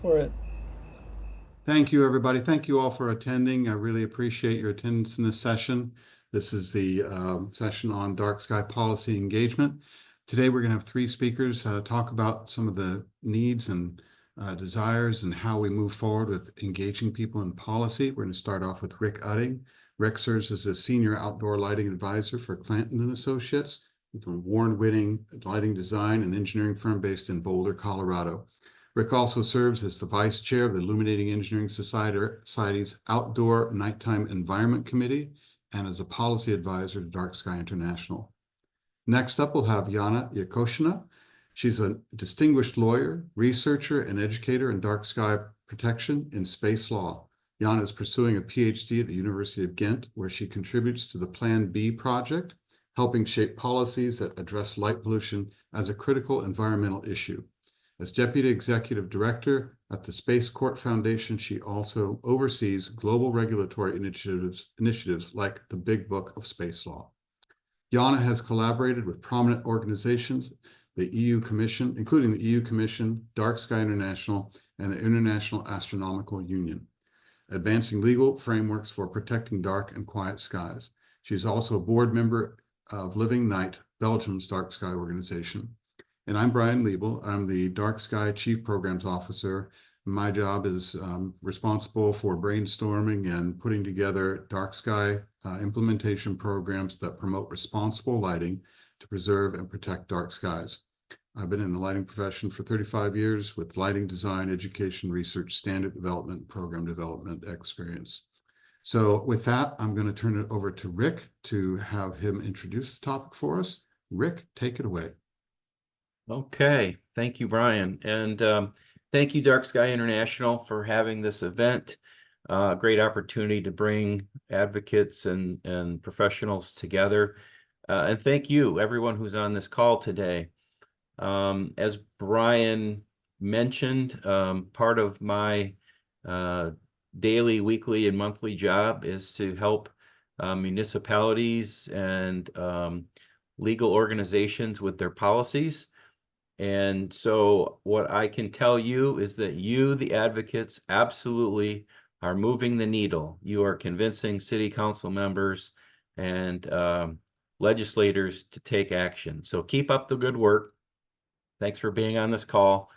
for it. Thank you, everybody. Thank you all for attending. I really appreciate your attendance in this session. This is the session on dark sky policy engagement. Today, we're going to have three speakers talk about some of the needs and desires and how we move forward with engaging people in policy. We're going to start off with Rick Utting. Rick serves as a senior outdoor lighting advisor for Clanton and Associates, an award-winning lighting design and engineering firm based in Boulder, Colorado. Rick also serves as the vice chair of the Illuminating Engineering Society's Outdoor Nighttime Environment Committee and as a policy advisor to DarkSky International. Next up, we'll have Jana Yakoshina. She's a distinguished lawyer, researcher, and educator in dark sky protection in space law. Jana is pursuing a PhD at the University of Ghent, where she contributes to the Plan B project, helping shape policies that address light pollution as a critical environmental issue. As Deputy Executive Director at the Space Court Foundation, she also oversees global regulatory initiatives like the Big Book of Space Law. Jana has collaborated with prominent organizations, the EU Commission, including the EU Commission, DarkSky International, and the International Astronomical Union, advancing legal frameworks for protecting dark and quiet skies. She's also a board member of Living Night, Belgium's dark sky organization. And I'm Brian Liebel. I'm the DarkSky Chief Programs Officer. My job is responsible for brainstorming and putting together DarkSky implementation programs that promote responsible lighting to preserve and protect dark skies. I've been in the lighting profession for 35 years with lighting design, education, research, standard development, program development experience. So with that, I'm going to turn it over to Rick to have him introduce the topic for us. Rick, take it away. Okay, thank you, Brian. And thank you, DarkSky International, for having this event. Great opportunity to bring advocates and professionals together. And thank you, everyone who's on this call today. As Brian mentioned, part of my daily, weekly, and monthly job is to help municipalities and legal organizations with their policies. And so what I can tell you is that you, the advocates, absolutely are moving the needle. You are convincing city council members and legislators to take action. So keep up the good work. Thanks for being on this call.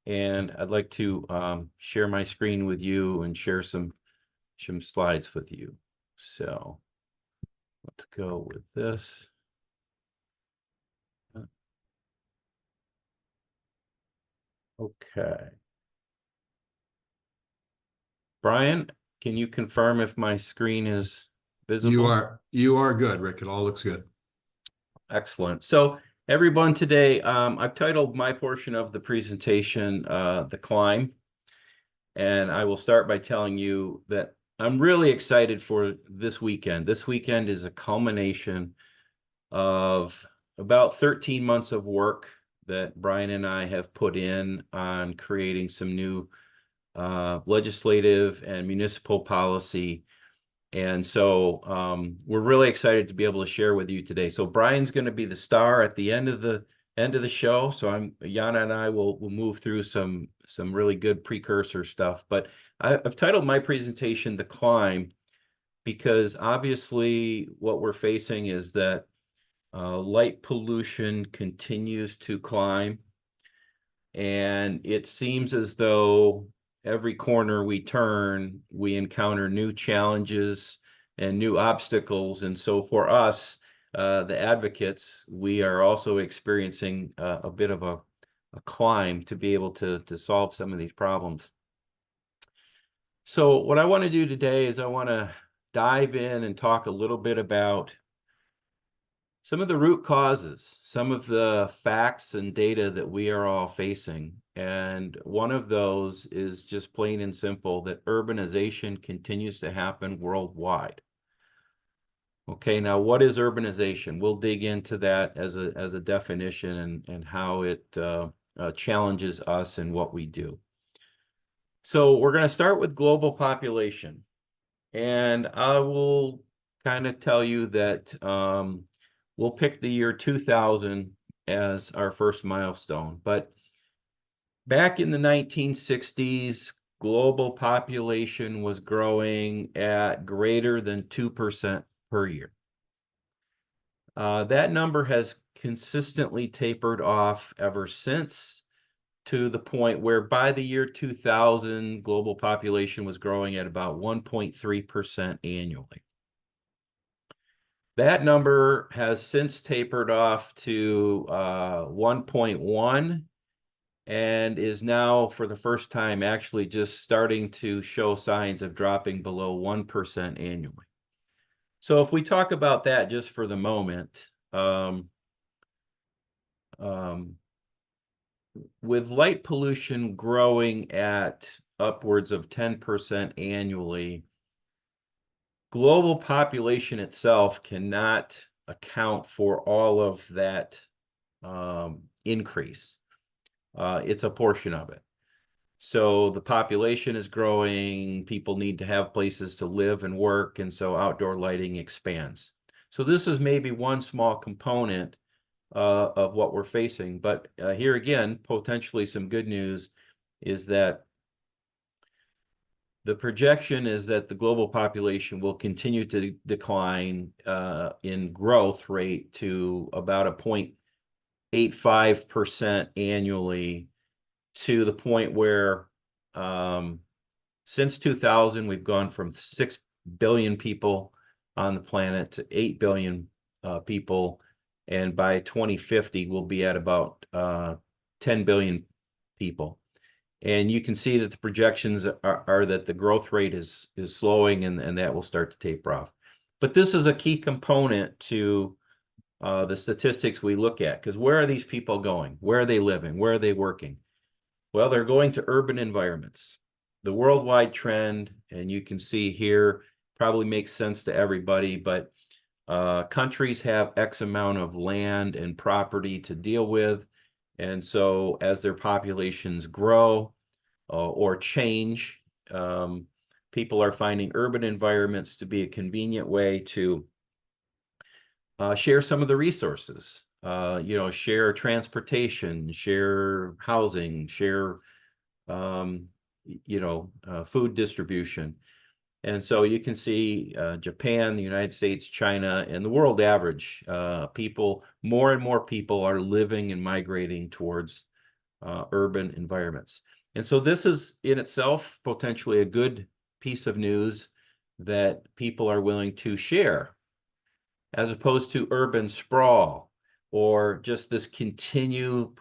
And I'd like to share my screen with you and share some slides with you. So let's go with this. Okay. Brian, can you confirm if my screen is visible? You are good, Rick. It all looks good. Excellent. So everyone, today I've titled my portion of the presentation The Climb. And I will start by telling you that I'm really excited for this weekend. This weekend is a culmination of about 13 months of work that Brian and I have put in on creating some new legislative and municipal policy. And so we're really excited to be able to share with you today. So Brian's going to be the star at the end of the show. So Jana and I will move through some really good precursor stuff. But I've titled my presentation The Climb because obviously what we're facing is that light pollution continues to climb, and it seems as though every corner we turn, we encounter new challenges and new obstacles. And so for us, the advocates, we are also experiencing a bit of a climb to be able to solve some of these problems. So what I want to do today is I want to dive in and talk a little bit about some of the root causes, some of the facts and data that we are all facing. And one of those is just plain and simple that urbanization continues to happen worldwide. Okay, now what is urbanization? We'll dig into that as a definition and how it challenges us and what we do. So we're going to start with global population. And I will kind of tell you that we'll pick the year 2000 as our first milestone. But Back in the 1960s, global population was growing at greater than 2% per year. That number has consistently tapered off ever since, to the point where by the year 2000, global population was growing at about 1.3% annually. That number has since tapered off to 1.1 and is now, for the first time, actually just starting to show signs of dropping below 1% annually. So if we talk about that just for the moment, with light pollution growing at upwards of 10% annually, global population itself cannot account for all of that increase. It's a portion of it. So the population is growing, people need to have places to live and work, and so outdoor lighting expands. So this is maybe one small component of what we're facing. But here again, potentially some good news is that the projection is that the global population will continue to decline in growth rate to about a 0.85% annually, to the point where since 2000, we've gone from 6 billion people on the planet to 8 billion people. And by 2050, we'll be at about 10 billion people. And you can see that the projections are that the growth rate is slowing, and that will start to taper off. But this is a key component to the statistics we look at, because where are these people going? Where are they living? Where are they working? Well, they're going to urban environments. The worldwide trend, and you can see here, probably makes sense to everybody, but countries have X amount of land and property to deal with. And so as their populations grow or change, people are finding urban environments to be a convenient way to share some of the resources, share transportation, share housing, share, food distribution. And so you can see Japan, the United States, China, and the world average, more and more people are living and migrating towards urban environments. And so this is in itself potentially a good piece of news that people are willing to share, as opposed to urban sprawl or just this continued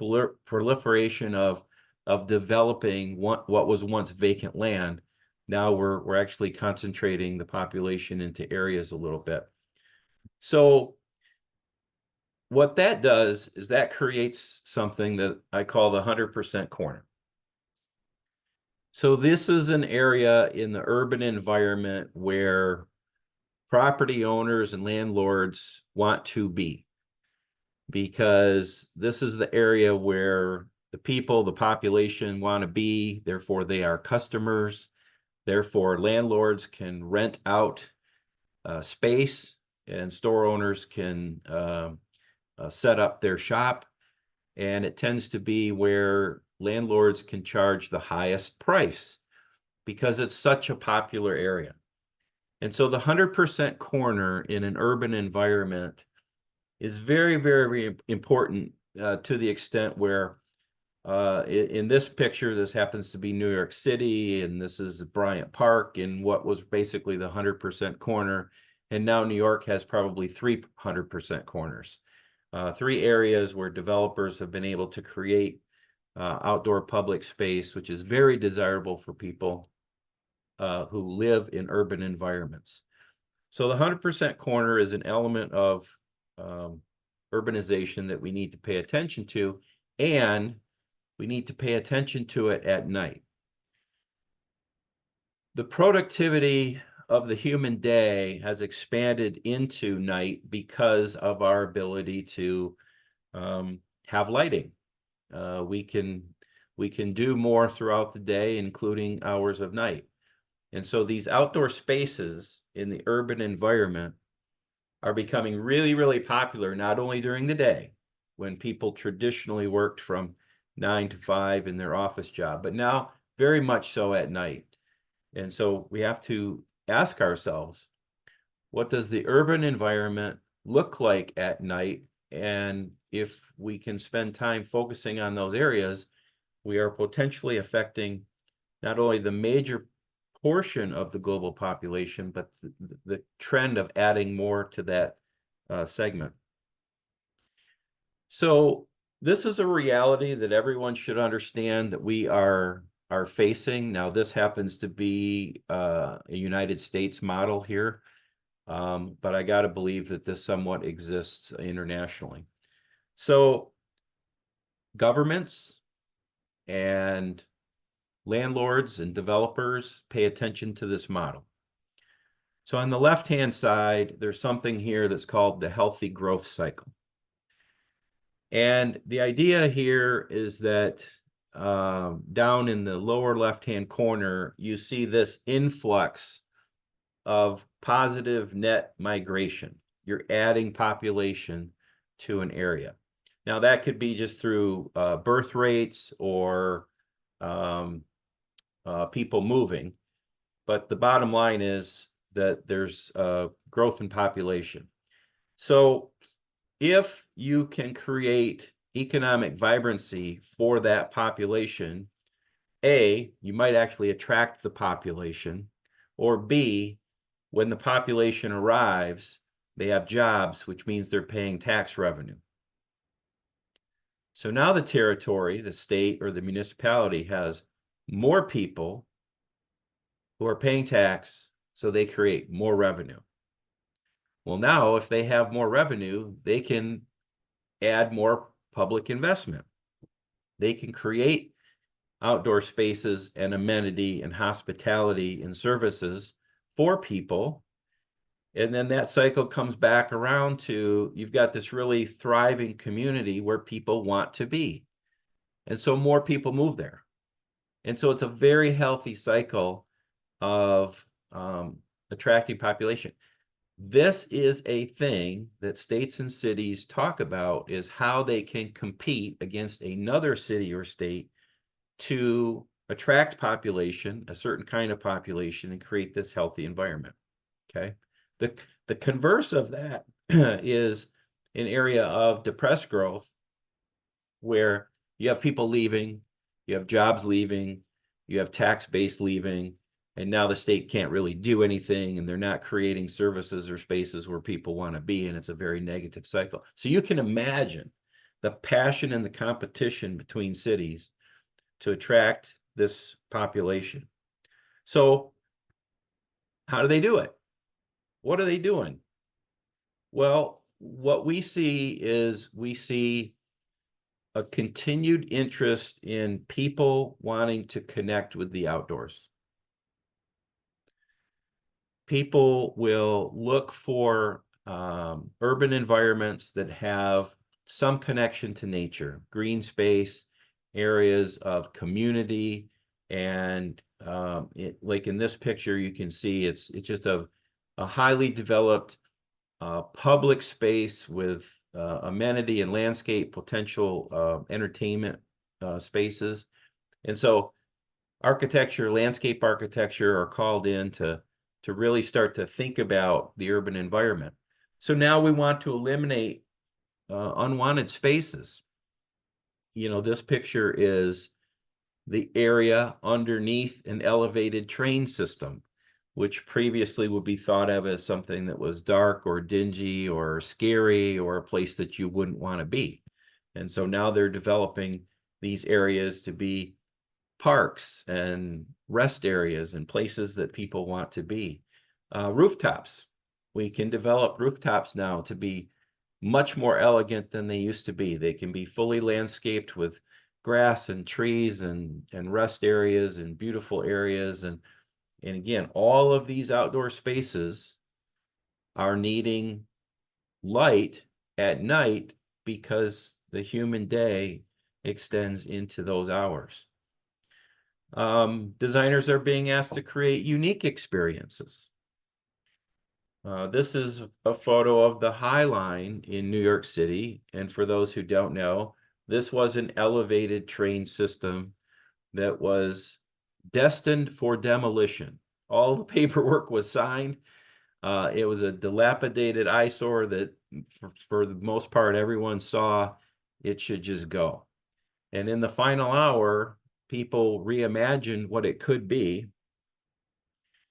proliferation of developing what was once vacant land. Now we're actually concentrating the population into areas a little bit. So what that does is that creates something that I call the 100% corner. So this is an area in the urban environment where property owners and landlords want to be, because this is the area where the people, the population want to be. Therefore, they are customers. Therefore, landlords can rent out space, and store owners can set up their shop. And it tends to be where landlords can charge the highest price because it's such a popular area. And so the 100% corner in an urban environment is very, very important to the extent where in this picture, this happens to be New York City, and this is Bryant Park in what was basically the 100% corner. And now New York has probably 300% corners, 3 areas where developers have been able to create outdoor public space, which is very desirable for people who live in urban environments. So the 100% corner is an element of urbanization that we need to pay attention to, and we need to pay attention to it at night. The productivity of the human day has expanded into night because of our ability to have lighting. We can do more throughout the day, including hours of night. And so these outdoor spaces in the urban environment are becoming really, really popular, not only during the day, when people traditionally worked from 9 to 5 in their office job, but now very much so at night. And so we have to ask ourselves, what does the urban environment look like at night? And if we can spend time focusing on those areas, we are potentially affecting not only the major portion of the global population, but the trend of adding more to that segment. So this is a reality that everyone should understand that we are facing. Now, this happens to be a United States model here, but I got to believe that this somewhat exists internationally. So governments and landlords and developers pay attention to this model. So on the left-hand side, there's something here that's called the healthy growth cycle. And the idea here is that down in the lower left-hand corner, you see this influx of positive net migration. You're adding population to an area. Now, that could be just through birth rates or people moving. But the bottom line is that there's growth in population. So if you can create economic vibrancy for that population, A, you might actually attract the population, or B, when the population arrives, they have jobs, which means they're paying tax revenue. So now the territory, the state or the municipality has more people who are paying tax, so they create more revenue. Well, now if they have more revenue, they can add more public investment. They can create outdoor spaces and amenity and hospitality and services for people. And then that cycle comes back around to you've got this really thriving community where people want to be. And so more people move there. And so it's a very healthy cycle of attracting population. This is a thing that states and cities talk about, is how they can compete against another city or state to attract population, a certain kind of population, and create this healthy environment. Okay. The converse of that is an area of depressed growth where you have people leaving, you have jobs leaving, you have tax base leaving, and now the state can't really do anything, and they're not creating services or spaces where people want to be, and it's a very negative cycle. So you can imagine the passion and the competition between cities to attract this population. So how do they do it? What are they doing? Well, what we see is we see a continued interest in people wanting to connect with the outdoors. People will look for urban environments that have some connection to nature, green space, areas of community, and like in this picture, you can see it's just a highly developed public space with amenity and landscape potential, entertainment spaces. And so architecture, landscape architecture are called in to really start to think about the urban environment. So now we want to eliminate unwanted spaces. You know, this picture is the area underneath an elevated train system, which previously would be thought of as something that was dark or dingy or scary or a place that you wouldn't want to be. And so now they're developing these areas to be parks and rest areas and places that people want to be. Rooftops. We can develop rooftops now to be much more elegant than they used to be. They can be fully landscaped with grass and trees and rest areas and beautiful areas. And again, all of these outdoor spaces are needing light at night because the human day extends into those hours. Designers are being asked to create unique experiences. This is a photo of the High Line in New York City. And for those who don't know, This was an elevated train system that was destined for demolition. All the paperwork was signed. It was a dilapidated eyesore that, for the most part, everyone saw it should just go. And in the final hour, people reimagined what it could be.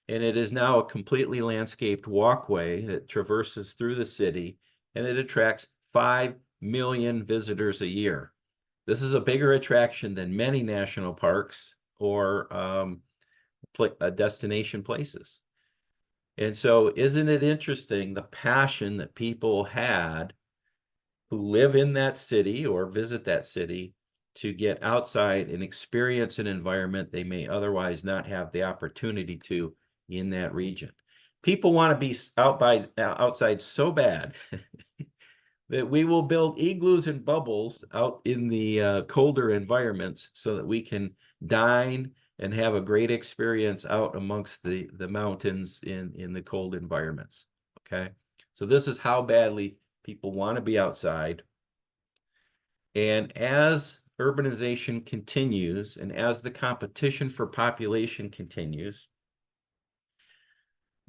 And it is now a completely landscaped walkway that traverses through the city, and it attracts 5 million visitors a year. This is a bigger attraction than many national parks or destination places. And so isn't it interesting the passion that people had who live in that city or visit that city to get outside and experience an environment they may otherwise not have the opportunity to in that region. People want to be outside so bad that we will build igloos and bubbles out in the colder environments so that we can dine and have a great experience out amongst the mountains in the cold environments. Okay, so this is how badly people want to be outside. And as urbanization continues and as the competition for population continues,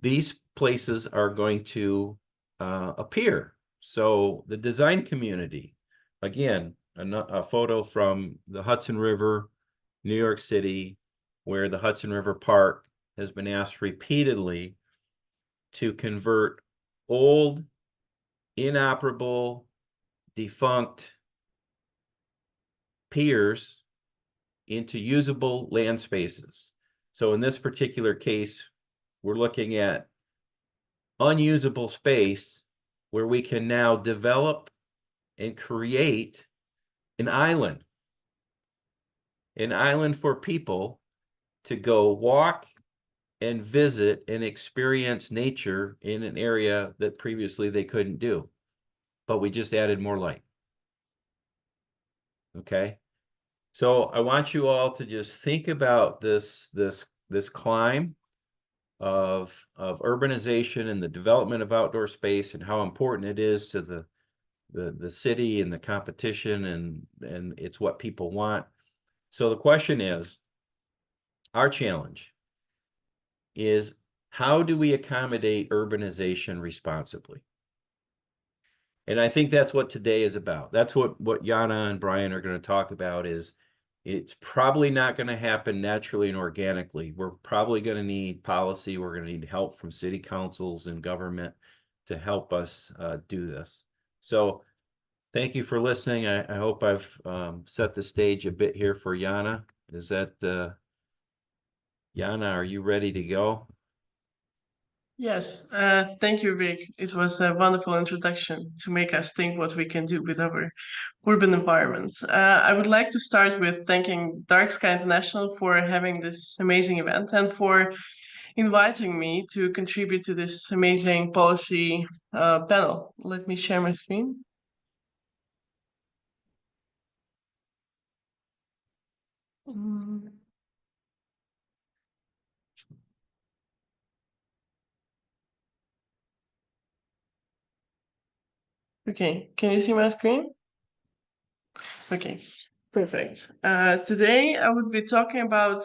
these places are going to appear. So the design community, again, a photo from the Hudson River, New York City, where the Hudson River Park has been asked repeatedly to convert old, inoperable, defunct piers into usable land spaces. So in this particular case, we're looking at unusable space where we can now develop and create an island for people to go walk and visit and experience nature in an area that previously they couldn't do, but we just added more light. Okay, so I want you all to just think about this climb of urbanization and the development of outdoor space and how important it is to the city and the competition, and it's what people want. So the question is, our challenge is, how do we accommodate urbanization responsibly? And I think that's what today is about. That's what Jana and Brian are going to talk about. Is it's probably not going to happen naturally and organically. We're probably going to need policy. We're going to need help from city councils and government to help us do this. So thank you for listening. I hope I've set the stage a bit here for Jana. Is that, Jana, are you ready to go? Yes, thank you, Rick. It was a wonderful introduction to make us think what we can do with our urban environments. I would like to start with thanking DarkSky International for having this amazing event and for inviting me to contribute to this amazing policy panel. Let me share my screen. Mm. Okay, can you see my screen? Okay, perfect. Today I would be talking about,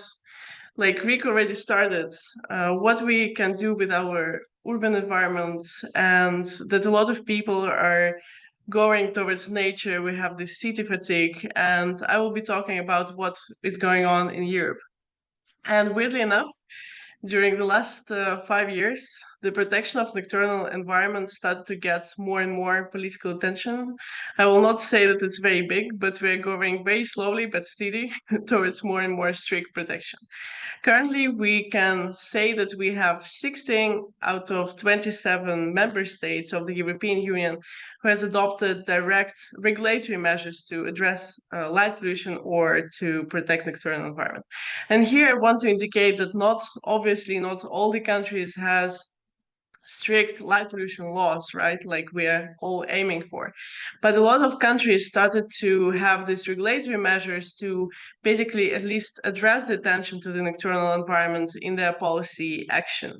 like Rick already started, what we can do with our urban environment, and that a lot of people are going towards nature. We have this city fatigue, and I will be talking about what is going on in Europe. And weirdly enough, during the last 5 years, the protection of nocturnal environment started to get more and more political attention. I will not say that it's very big, but we're going very slowly but steady towards more and more strict protection. Currently, we can say that we have 16 out of 27 member states of the European Union who has adopted direct regulatory measures to address light pollution or to protect nocturnal environment. And here I want to indicate that obviously not all the countries has strict light pollution laws, right? Like we're all aiming for. But a lot of countries started to have these regulatory measures to basically at least address the attention to the nocturnal environment in their policy action.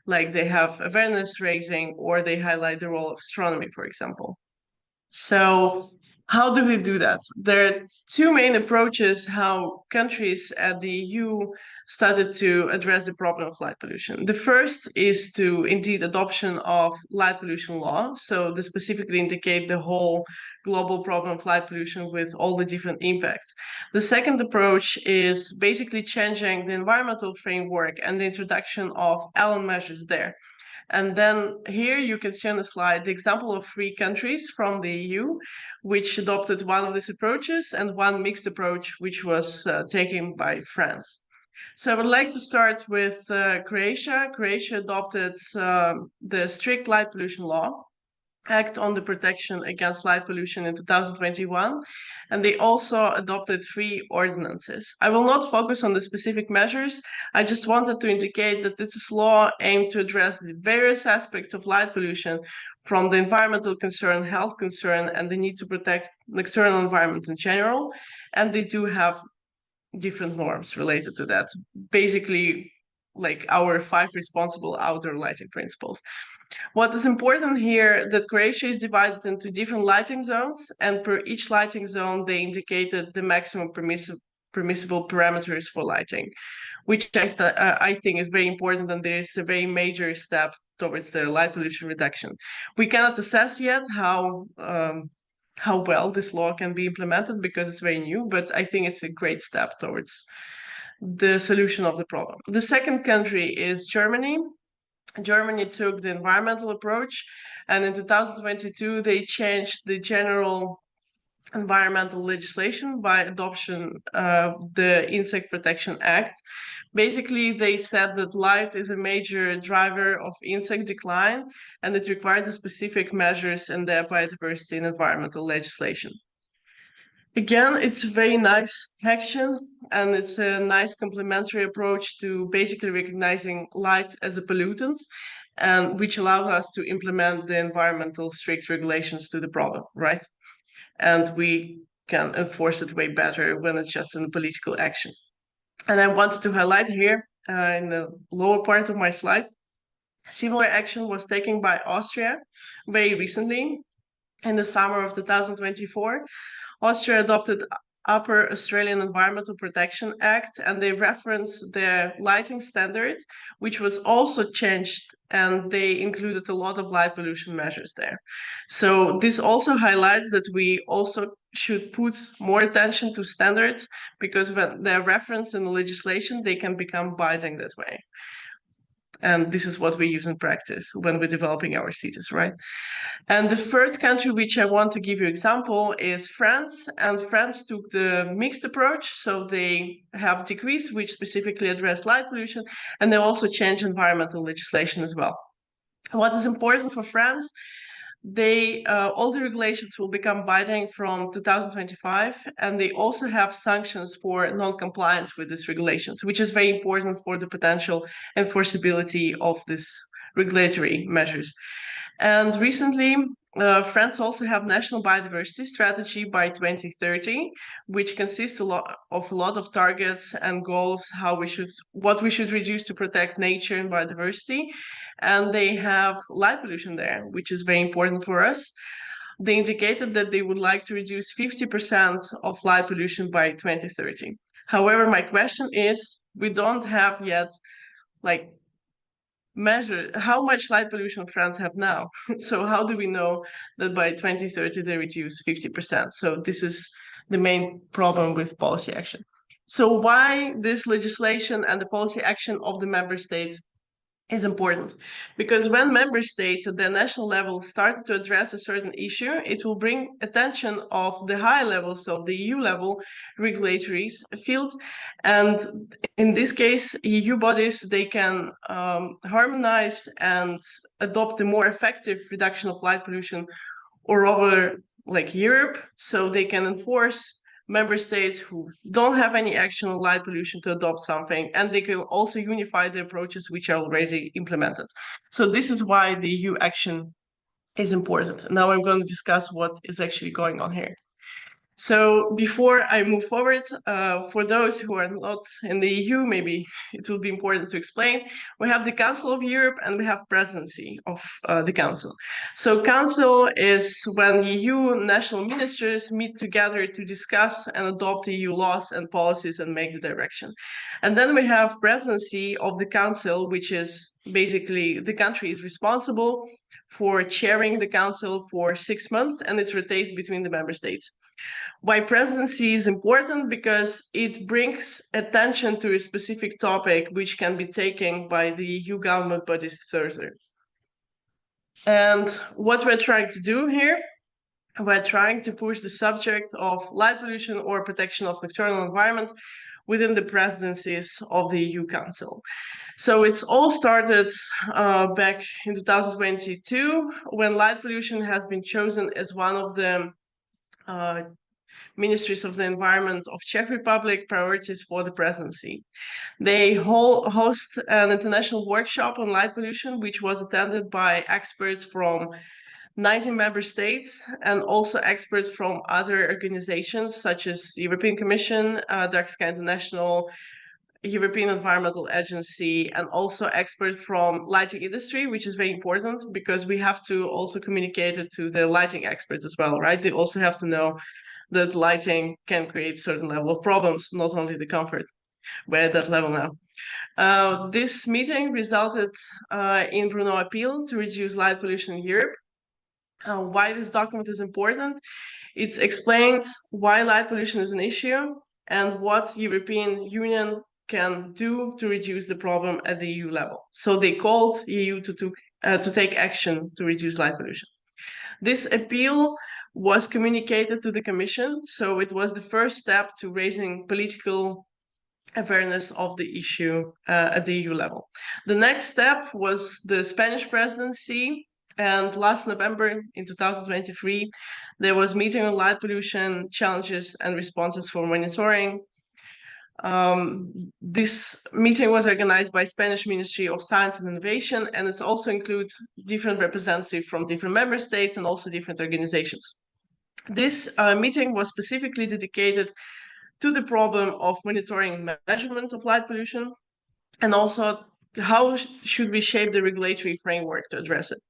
Like they have awareness raising or they highlight the role of astronomy, for example. So How do we do that? There are two main approaches how countries at the EU started to address the problem of light pollution. The first is to indeed adoption of light pollution law. So they specifically indicate the whole global problem of light pollution with all the different impacts. The second approach is basically changing the environmental framework and the introduction of allen measures there. And then here you can see on the slide the example of 3 countries from the EU, which adopted one of these approaches and one mixed approach, which was taken by France. So I would like to start with Croatia. Croatia adopted the strict light pollution law, Act on the Protection Against Light Pollution in 2021, and they also adopted 3 ordinances. I will not focus on the specific measures. I just wanted to indicate that this law aimed to address the various aspects of light pollution, from the environmental concern, health concern, and the need to protect the external environment in general. And they do have different norms related to that. Basically, like our 5 responsible outdoor lighting principles. What is important here that Croatia is divided into different lighting zones, and per each lighting zone they indicated the maximum permissible parameters for lighting, which I think is very important, and there is a very major step towards the light pollution reduction. We cannot assess yet how well this law can be implemented because it's very new, but I think it's a great step towards the solution of the problem. The second country is Germany. Germany took the environmental approach, and in 2022 they changed the general environmental legislation by adoption of the Insect Protection Act. Basically, they said that light is a major driver of insect decline, and it requires specific measures in the biodiversity and environmental legislation. Again, it's a very nice action, and it's a nice complementary approach to basically recognizing light as a pollutant, and which allows us to implement the environmental strict regulations to the problem, right? And we can enforce it way better when it's just in political action. And I wanted to highlight here in the lower part of my slide, similar action was taken by Austria very recently in the summer of 2024. Austria adopted Upper Australian Environmental Protection Act, and they referenced their lighting standards, which was also changed, and they included a lot of light pollution measures there. So this also highlights that we also should put more attention to standards, because when they're referenced in the legislation, they can become binding that way. And this is what we use in practice when we're developing our cities, right? And the third country which I want to give you example is France. And France took the mixed approach. So they have decrees which specifically address light pollution, and they also change environmental legislation as well. What is important for France, all the regulations will become binding from 2025, and they also have sanctions for non-compliance with these regulations, which is very important for the potential enforceability of these regulatory measures. And recently, France also have national biodiversity strategy by 2030, which consists of a lot of targets and goals, what we should reduce to protect nature and biodiversity. And they have light pollution there, which is very important for us. They indicated that they would like to reduce 50% of light pollution by 2030. However, my question is, we don't have yet measure how much light pollution France have now. So how do we know that by 2030 they reduce 50%? So this is the main problem with policy action. So why this legislation and the policy action of the member states is important? Because when member states at the national level start to address a certain issue, it will bring attention of the high levels of the EU level regulatory fields. And in this case, EU bodies, they can harmonize and adopt a more effective reduction of light pollution all over like Europe, so they can enforce member states who don't have any action on light pollution to adopt something, and they can also unify the approaches which are already implemented. So this is why the EU action is important. Now I'm going to discuss what is actually going on here. So before I move forward, for those who are not in the EU, maybe it will be important to explain, we have the Council of Europe and we have presidency of the Council. So Council is when EU national ministers meet together to discuss and adopt EU laws and policies and make the direction. And then we have presidency of the Council, which is basically the country is responsible for chairing the Council for 6 months, and it rotates between the member states. Why presidency is important? Because it brings attention to a specific topic which can be taken by the EU government bodies further. And what we're trying to do here, we're trying to push the subject of light pollution or protection of nocturnal environment within the presidencies of the EU Council. So it's all started back in 2022 when light pollution has been chosen as one of the Ministries of the Environment of Czech Republic priorities for the presidency. They host an international workshop on light pollution, which was attended by experts from 19 member states and also experts from other organizations such as the European Commission, DarkSky International, European Environmental Agency, and also experts from lighting industry, which is very important because we have to also communicate it to the lighting experts as well, right? They also have to know that lighting can create certain level of problems, not only the comfort. We're at that level now. This meeting resulted in Brno appeal to reduce light pollution in Europe. Why this document is important? It explains why light pollution is an issue and what European Union can do to reduce the problem at the EU level. So they called EU to take action to reduce light pollution. This appeal was communicated to the Commission, so it was the first step to raising political awareness of the issue at the EU level. The next step was the Spanish presidency, and last November in 2023, there was a meeting on light pollution challenges and responses for monitoring. This meeting was organized by Spanish Ministry of Science and Innovation, and it also includes different representatives from different member states and also different organizations. This meeting was specifically dedicated to the problem of monitoring and measurements of light pollution, and also how should we shape the regulatory framework to address it.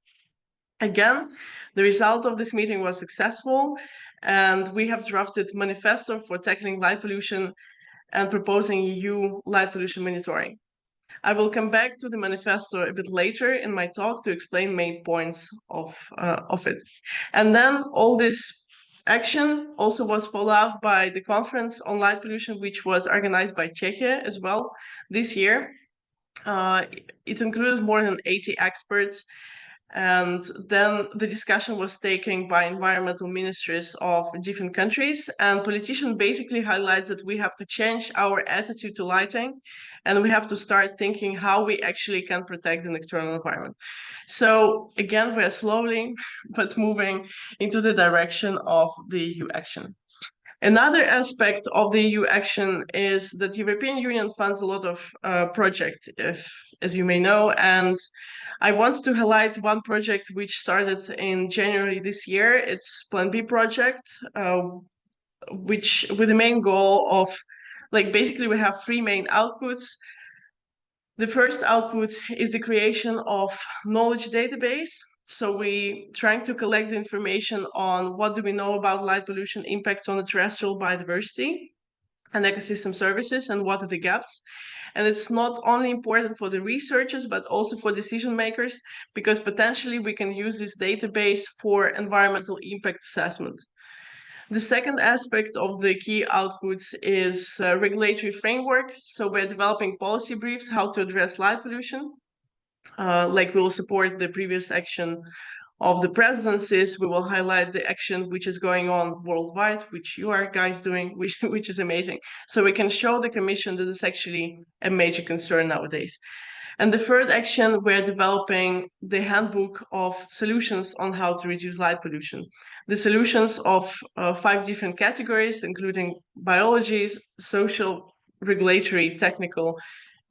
Again, the result of this meeting was successful, and we have drafted a manifesto for tackling light pollution and proposing EU light pollution monitoring. I will come back to the manifesto a bit later in my talk to explain main points of it. And then all this action also was followed up by the conference on light pollution, which was organized by Czechia as well this year. It included more than 80 experts, and then the discussion was taken by environmental ministries of different countries, and politicians basically highlights that we have to change our attitude to lighting, and we have to start thinking how we actually can protect the nocturnal environment. So again, we're slowly but moving into the direction of the EU action. Another aspect of the EU action is that the European Union funds a lot of projects, as you may know, and I want to highlight one project which started in January this year. It's Plan B project, which with the main goal of, like, basically we have three main outputs. The first output is the creation of knowledge database. So we trying to collect the information on what do we know about light pollution impacts on the terrestrial biodiversity and ecosystem services and what are the gaps. And it's not only important for the researchers, but also for decision makers, because potentially we can use this database for environmental impact assessment. The second aspect of the key outputs is regulatory framework. So we're developing policy briefs, how to address light pollution. Like we will support the previous action of the presidencies. We will highlight the action which is going on worldwide, which you are guys doing, which is amazing. So we can show the Commission that it's actually a major concern nowadays. And the third action, we're developing the handbook of solutions on how to reduce light pollution. The solutions of 5 different categories, including biology, social, regulatory, technical,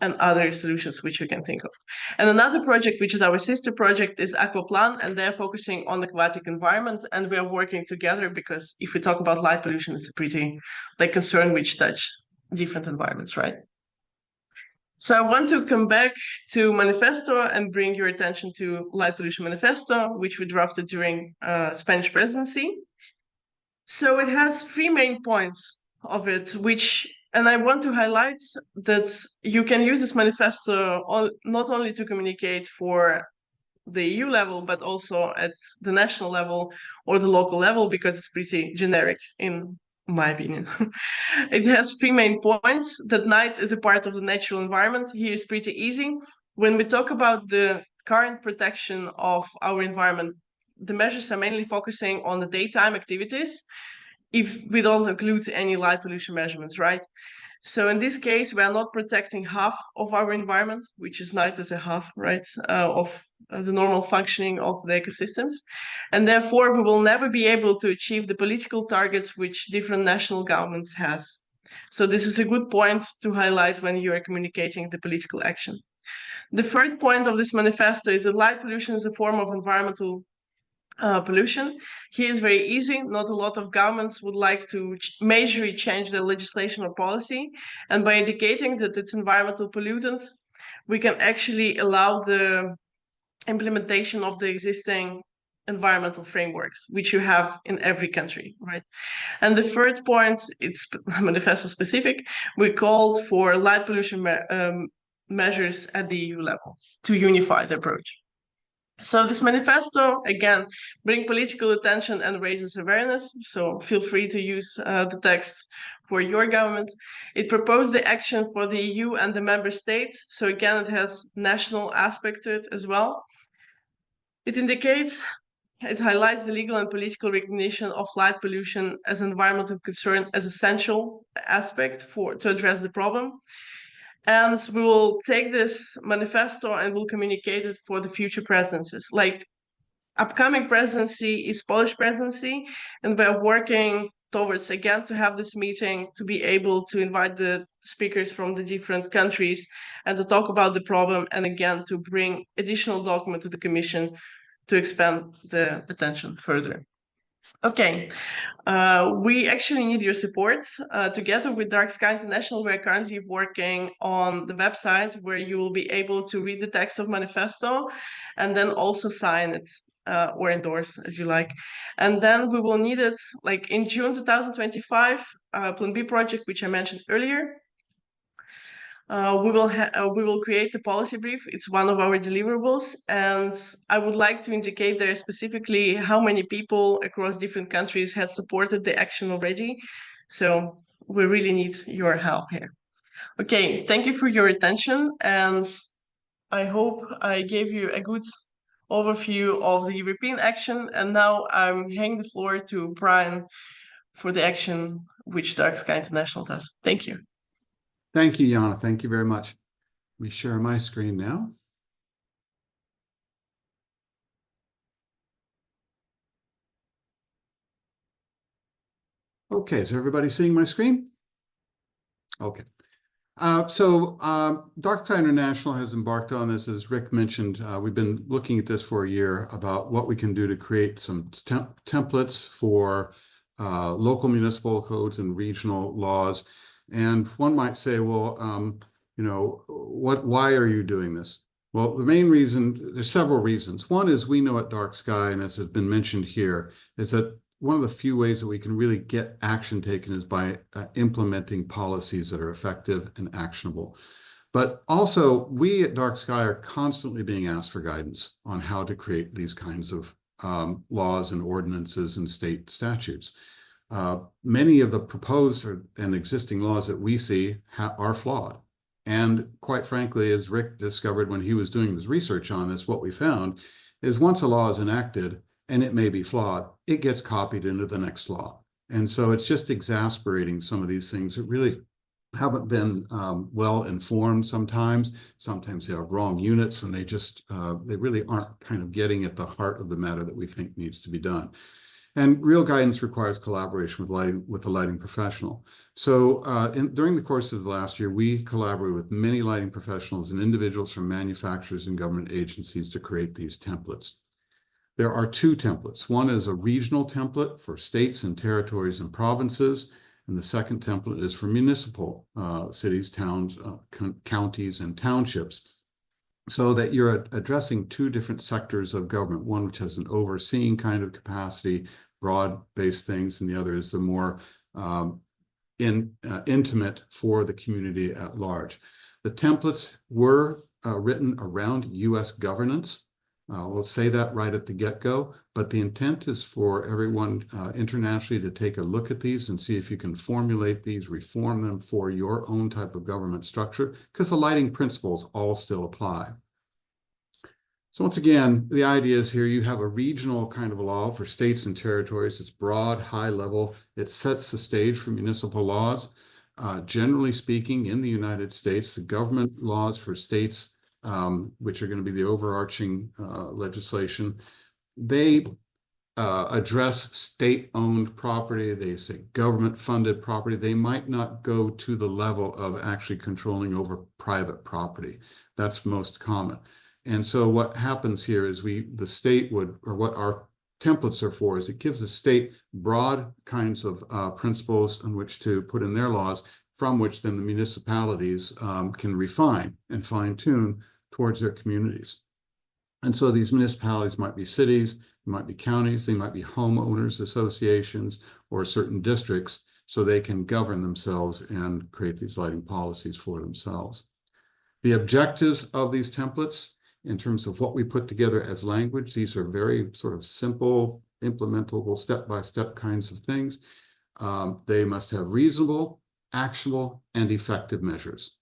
and other solutions which you can think of. And another project, which is our sister project, is Aquaplan, and they're focusing on the aquatic environment, and we are working together because if we talk about light pollution, it's a pretty concern which touch different environments, right? So I want to come back to Manifesto and bring your attention to Light Pollution Manifesto, which we drafted during Spanish presidency. So it has 3 main points of it, and I want to highlight that you can use this manifesto not only to communicate for the EU level, but also at the national level or the local level, because it's pretty generic in my opinion. It has 3 main points. That night is a part of the natural environment. Here is pretty easy. When we talk about the current protection of our environment, the measures are mainly focusing on the daytime activities, if we don't include any light pollution measurements, right? So in this case, we are not protecting half of our environment, which is night as a half, right, of the normal functioning of the ecosystems. And therefore, we will never be able to achieve the political targets which different national governments has. So this is a good point to highlight when you are communicating the political action. The third point of this manifesto is that light pollution is a form of environmental pollution. Here is very easy. Not a lot of governments would like to majorly change their legislation or policy. And by indicating that it's environmental pollutant, we can actually allow the implementation of the existing environmental frameworks, which you have in every country, right? And the third point, it's manifesto specific. We called for light pollution measures at the EU level to unify the approach. So this manifesto, again, brings political attention and raises awareness. So feel free to use the text for your government. It proposed the action for the EU and the member states. So again, it has national aspect to it as well. It highlights the legal and political recognition of light pollution as an environmental concern as essential aspect to address the problem. And we will take this manifesto and we'll communicate it for the future presidencies. Like upcoming presidency is Polish presidency, and we're working towards again to have this meeting to be able to invite the speakers from the different countries and to talk about the problem, and again to bring additional document to the Commission to expand the attention further. Okay, we actually need your support. Together with DarkSky International, we're currently working on the website where you will be able to read the text of manifesto and then also sign it or endorse as you like. And then we will need it like in June 2025, Plan B project, which I mentioned earlier. We will create the policy brief. It's one of our deliverables, and I would like to indicate there specifically how many people across different countries have supported the action already. So we really need your help here. Okay, thank you for your attention, and I hope I gave you a good overview of the European action. And now I'm handing the floor to Brian for the action which DarkSky International does. Thank you. Thank you, Jana. Thank you very much. Let me share my screen now. Okay, is everybody seeing my screen? Okay. DarkSky International has embarked on this, as Rick mentioned. We've been looking at this for a year about what we can do to create some templates for local municipal codes and regional laws. And one might say, well, why are you doing this? Well, the main reason, there's several reasons. One is we know at DarkSky, and as has been mentioned here, is that one of the few ways that we can really get action taken is by implementing policies that are effective and actionable. But also, we at DarkSky are constantly being asked for guidance on how to create these kinds of laws and ordinances and state statutes. Many of the proposed and existing laws that we see are flawed. And quite frankly, as Rick discovered when he was doing his research on this, what we found is once a law is enacted, and it may be flawed, it gets copied into the next law. And so it's just exasperating some of these things that really haven't been well informed sometimes. Sometimes they have wrong units, and they really aren't kind of getting at the heart of the matter that we think needs to be done. And real guidance requires collaboration with the lighting professional. So during the course of the last year, we collaborated with many lighting professionals and individuals from manufacturers and government agencies to create these templates. There are two templates. One is a regional template for states and territories and provinces, and the second template is for municipal cities, towns, counties, and townships, so that you're addressing two different sectors of government, one which has an overseeing kind of capacity, broad-based things, and the other is the more intimate for the community at large. The templates were written around U.S. governance. We'll say that right at the get-go, but the intent is for everyone internationally to take a look at these and see if you can formulate these, reform them for your own type of government structure, because the lighting principles all still apply. So once again, the idea is here you have a regional kind of law for states and territories. It's broad, high level. It sets the stage for municipal laws. Generally speaking, in the United States, the government laws for states, which are going to be the overarching legislation, they address state-owned property. They say government-funded property. They might not go to the level of actually controlling over private property. That's most common. And so what happens here is the state would, or what our templates are for, is it gives the state broad kinds of principles on which to put in their laws, from which then the municipalities can refine and fine-tune towards their communities. And so these municipalities might be cities, they might be counties, they might be homeowners associations or certain districts, so they can govern themselves and create these lighting policies for themselves. The objectives of these templates, in terms of what we put together as language, these are very sort of simple, implementable, step-by-step kinds of things. They must have reasonable, actionable, and effective measures.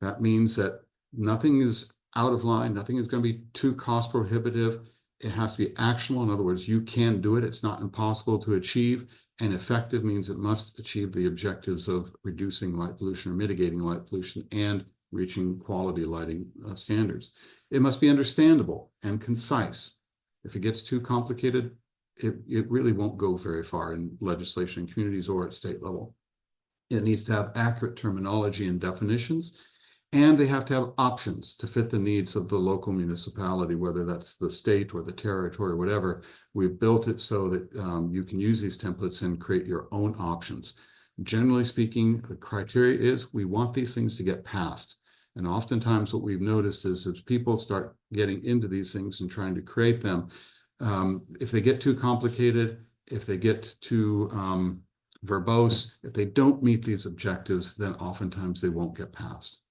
That means that nothing is out of line, nothing is going to be too cost prohibitive. It has to be actionable. In other words, you can do it. It's not impossible to achieve. And effective means it must achieve the objectives of reducing light pollution or mitigating light pollution and reaching quality lighting standards. It must be understandable and concise. If it gets too complicated, it really won't go very far in legislation in communities or at state level. It needs to have accurate terminology and definitions, and they have to have options to fit the needs of the local municipality, whether that's the state or the territory, or whatever. We've built it so that you can use these templates and create your own options. Generally speaking, the criteria is we want these things to get passed. And oftentimes what we've noticed is as people start getting into these things and trying to create them, if they get too complicated, if they get too verbose, if they don't meet these objectives, then oftentimes they won't get passed.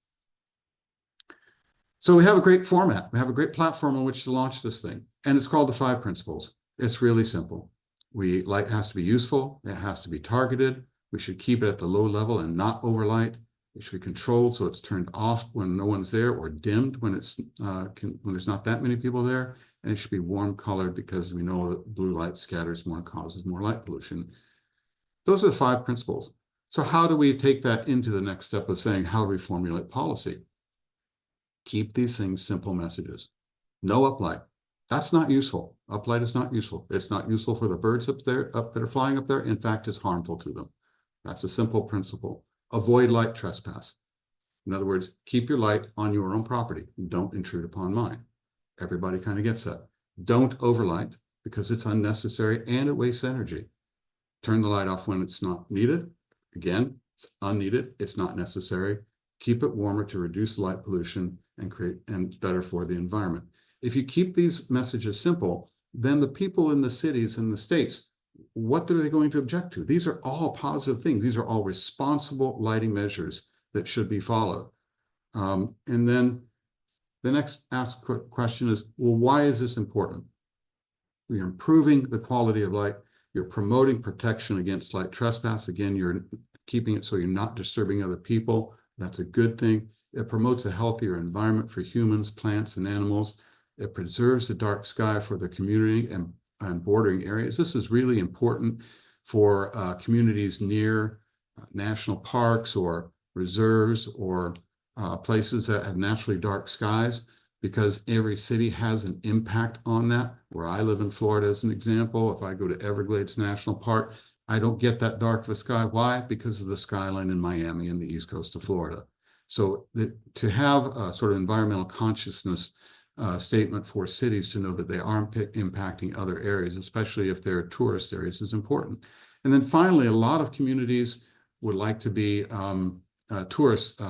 So we have a great format. We have a great platform on which to launch this thing. And it's called the 5 Principles. It's really simple. Light has to be useful. It has to be targeted. We should keep it at the low level and not overlight. It should be controlled so it's turned off when no one's there, or dimmed when there's not that many people there. And it should be warm colored because we know that blue light scatters more and causes more light pollution. Those are the 5 principles. So how do we take that into the next step of saying, how do we formulate policy? Keep these things simple messages. No uplight. That's not useful. Uplight is not useful. It's not useful for the birds up that are flying up there. In fact, it's harmful to them. That's a simple principle. Avoid light trespass. In other words, keep your light on your own property. Don't intrude upon mine. Everybody kind of gets that. Don't overlight because it's unnecessary and it wastes energy. Turn the light off when it's not needed. Again, it's unneeded. It's not necessary. Keep it warmer to reduce light pollution and better for the environment. If you keep these messages simple, then the people in the cities and the states, what are they going to object to? These are all positive things. These are all responsible lighting measures that should be followed. And then the next asked question is, well, why is this important? We're improving the quality of light. You're promoting protection against light trespass. Again, you're keeping it so you're not disturbing other people. That's a good thing. It promotes a healthier environment for humans, plants, and animals. It preserves the dark sky for the community and bordering areas. This is really important for communities near national parks or reserves or places that have naturally dark skies. because every city has an impact on that. Where I live in Florida, as an example, if I go to Everglades National Park, I don't get that dark of a sky. Why? Because of the skyline in Miami and the east coast of Florida. So to have a sort of environmental consciousness statement for cities to know that they are impacting other areas, especially if they're tourist areas, is important. And then finally, a lot of communities would like to be tourist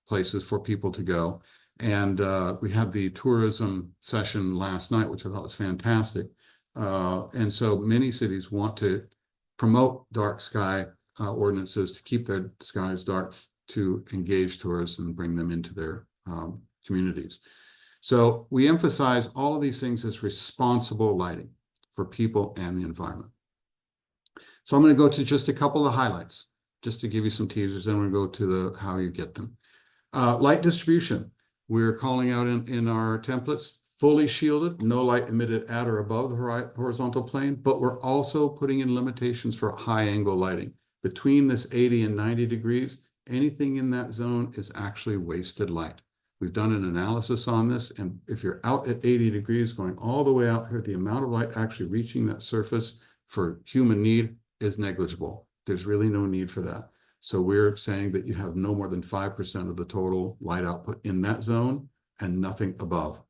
places for people to go. And we had the tourism session last night, which I thought was fantastic. And so many cities want to promote dark sky ordinances to keep their skies dark, to engage tourists and bring them into their communities. So we emphasize all of these things as responsible lighting for people and the environment. So I'm going to go to just a couple of highlights, just to give you some teasers, then we'll go to the how you get them. Light distribution. We're calling out in our templates, fully shielded, no light emitted at or above the horizontal plane, but we're also putting in limitations for high angle lighting. Between this 80 and 90 degrees, anything in that zone is actually wasted light. We've done an analysis on this, and if you're out at 80 degrees going all the way out here, the amount of light actually reaching that surface for human need is negligible. There's really no need for that. So we're saying that you have no more than 5% of the total light output in that zone and nothing above.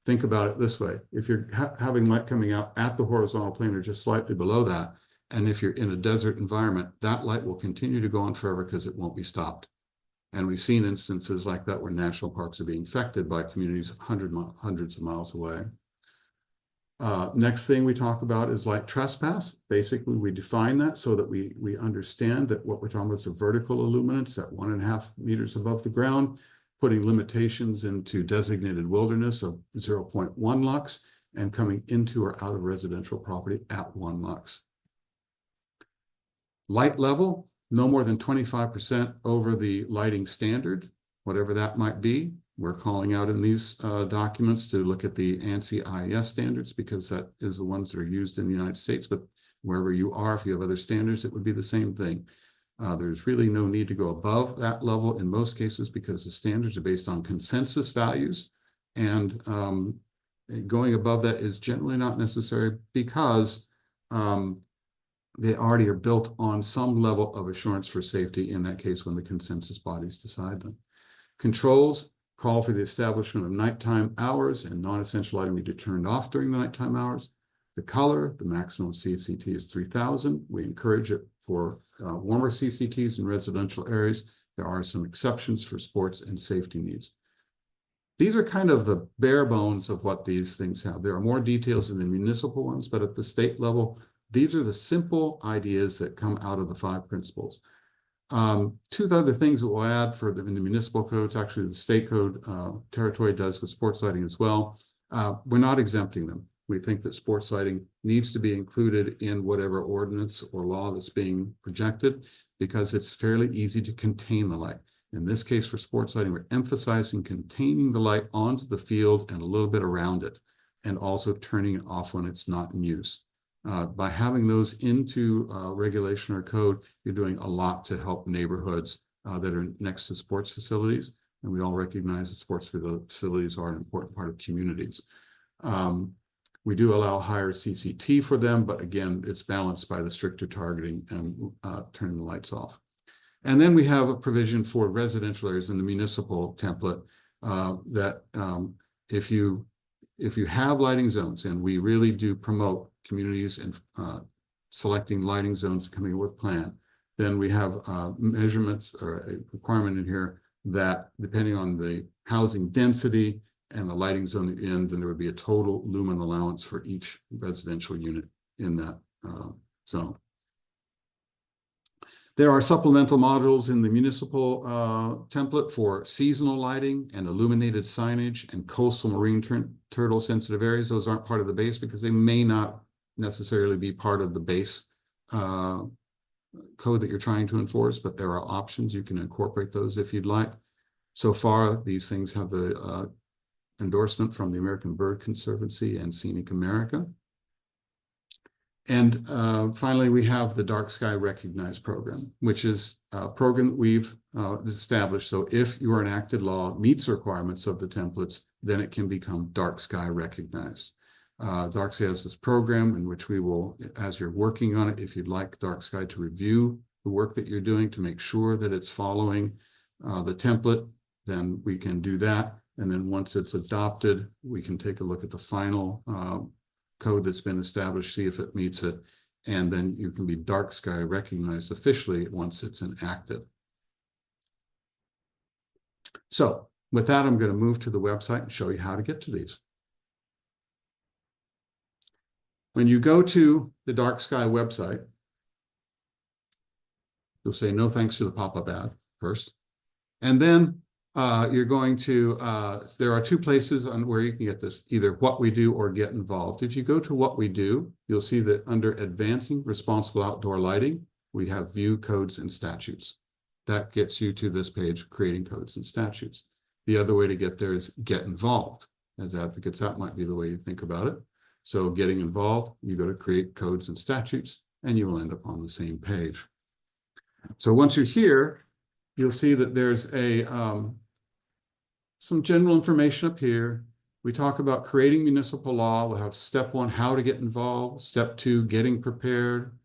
Think about it this way. If you're having light coming out at the horizontal plane or just slightly below that, and if you're in a desert environment, that light will continue to go on forever because it won't be stopped. And we've seen instances like that where national parks are being affected by communities hundreds of miles away. Next thing we talk about is light trespass. Basically, we define that so that we understand that what we're talking about is a vertical illuminance at 1.5 meters above the ground, putting limitations into designated wilderness of 0.1 lux and coming into or out of residential property at 1 lux. Light level, no more than 25% over the lighting standard, whatever that might be. We're calling out in these documents to look at the ANSI IES standards because that is the ones that are used in the United States, but wherever you are, if you have other standards, it would be the same thing. There's really no need to go above that level in most cases because the standards are based on consensus values, and going above that is generally not necessary because they already are built on some level of assurance for safety in that case when the consensus bodies decide them. Controls call for the establishment of nighttime hours, and non-essential lighting be turned off during the nighttime hours. The color, the maximum CCT is 3000. We encourage it for warmer CCTs in residential areas. There are some exceptions for sports and safety needs. These are kind of the bare bones of what these things have. There are more details in the municipal ones, but at the state level, these are the simple ideas that come out of the 5 principles. Two other things that we'll add in the municipal codes, actually the state code territory does with sports lighting as well. We're not exempting them. We think that sports lighting needs to be included in whatever ordinance or law that's being projected because it's fairly easy to contain the light. In this case, for sports lighting, we're emphasizing containing the light onto the field and a little bit around it, and also turning it off when it's not in use. By having those into regulation or code, you're doing a lot to help neighborhoods that are next to sports facilities. And we all recognize that sports facilities are an important part of communities. We do allow higher CCT for them, but again, it's balanced by the stricter targeting and turning the lights off. And then we have a provision for residential areas in the municipal template that if you have lighting zones, and we really do promote communities and selecting lighting zones, coming up with a plan, then we have measurements or a requirement in here that depending on the housing density and the lighting zone that you're in, then there would be a total lumen allowance for each residential unit in that zone. There are supplemental modules in the municipal template for seasonal lighting and illuminated signage and coastal marine turtle sensitive areas. Those aren't part of the base because they may not necessarily be part of the base code that you're trying to enforce, but there are options. You can incorporate those if you'd like. So far, these things have the endorsement from the American Bird Conservancy and Scenic America. And finally, we have the DarkSky Recognized program, which is a program that we've established. So if your enacted law meets the requirements of the templates, then it can become DarkSky recognized. DarkSky has this program in which we will, as you're working on it, if you'd like DarkSky to review the work that you're doing to make sure that it's following the template, then we can do that. And then once it's adopted, we can take a look at the final code that's been established, see if it meets it, and then you can be DarkSky recognized officially once it's enacted. So with that, I'm going to move to the website and show you how to get to these. When you go to the DarkSky website, you'll say no thanks to the pop-up ad first. And then you're going to, there are two places on where you can get this, either what we do or get involved. If you go to what we do, you'll see that under advancing responsible outdoor lighting, we have view codes and statutes. That gets you to this page, creating codes and statutes. The other way to get there is get involved. As advocates, that might be the way you think about it. So getting involved, you go to create codes and statutes, and you will end up on the same page. So once you're here, you'll see that there's a some general information up here. We talk about creating municipal law. We'll have step 1, how to get involved. Step 2, getting prepared.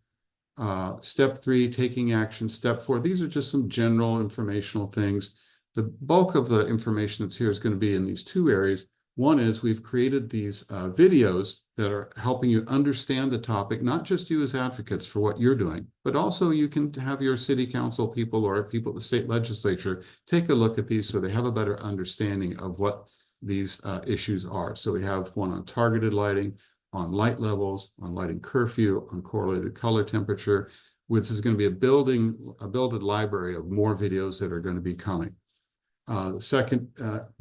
Step 3, taking action. Step 4, these are just some general informational things. The bulk of the information that's here is going to be in these two areas. One is we've created these videos that are helping you understand the topic, not just you as advocates for what you're doing, but also you can have your city council people or people at the state legislature take a look at these so they have a better understanding of what these issues are. So we have one on targeted lighting, on light levels, on lighting curfew, on correlated color temperature, which is going to be a builded library of more videos that are going to be coming. The second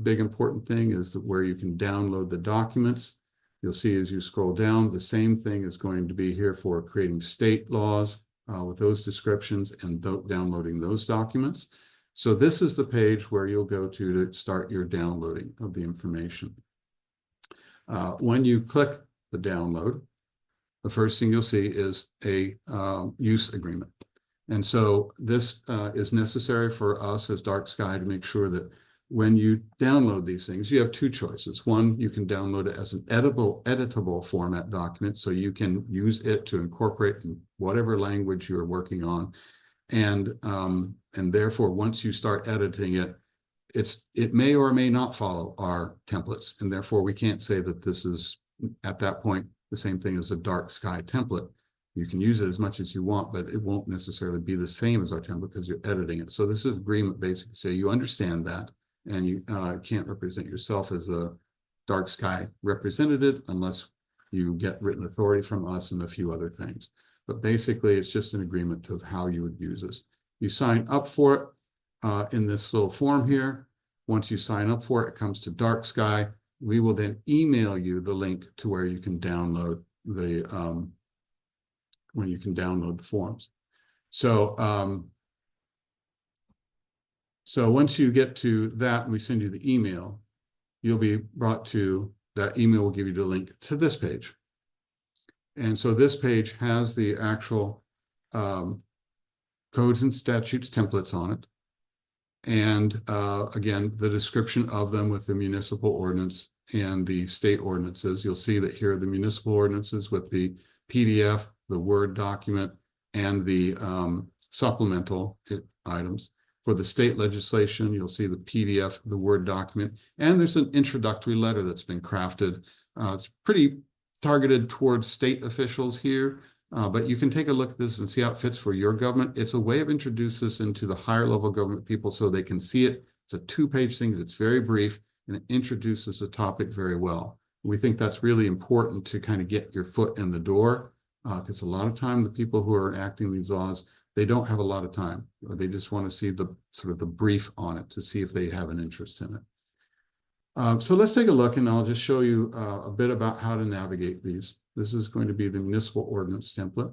big important thing is that where you can download the documents. You'll see as you scroll down, the same thing is going to be here for creating state laws with those descriptions and downloading those documents. So this is the page where you'll go to start your downloading of the information. When you click the download, the first thing you'll see is a use agreement. And so this is necessary for us as DarkSky to make sure that when you download these things, you have two choices. One, you can download it as an editable format document, so you can use it to incorporate in whatever language you're working on. And therefore, once you start editing it, it may or may not follow our templates. And therefore, we can't say that this is, at that point, the same thing as a DarkSky template. You can use it as much as you want, but it won't necessarily be the same as our template because you're editing it. So this is agreement basically say you understand that, and you can't represent yourself as a DarkSky representative unless you get written authority from us and a few other things. But basically, it's just an agreement of how you would use this. You sign up for it in this little form here. Once you sign up for it, it comes to DarkSky. We will then email you the link to where you can download the forms. So so once you get to that and we send you the email, you'll be brought to that email will give you the link to this page. And so this page has the actual codes and statutes templates on it. And again, the description of them with the municipal ordinance and the state ordinances. You'll see that here are the municipal ordinances with the PDF, the Word document, and the supplemental items. For the state legislation, you'll see the PDF, the Word document, and there's an introductory letter that's been crafted. It's pretty targeted towards state officials here, but you can take a look at this and see how it fits for your government. It's a way of introducing this into the higher level government people so they can see it. It's a 2-page thing that's very brief, and it introduces the topic very well. We think that's really important to kind of get your foot in the door, because a lot of time the people who are enacting these laws, they don't have a lot of time, or they just want to see the sort of the brief on it to see if they have an interest in it. So let's take a look, and I'll just show you a bit about how to navigate these. This is going to be the municipal ordinance template.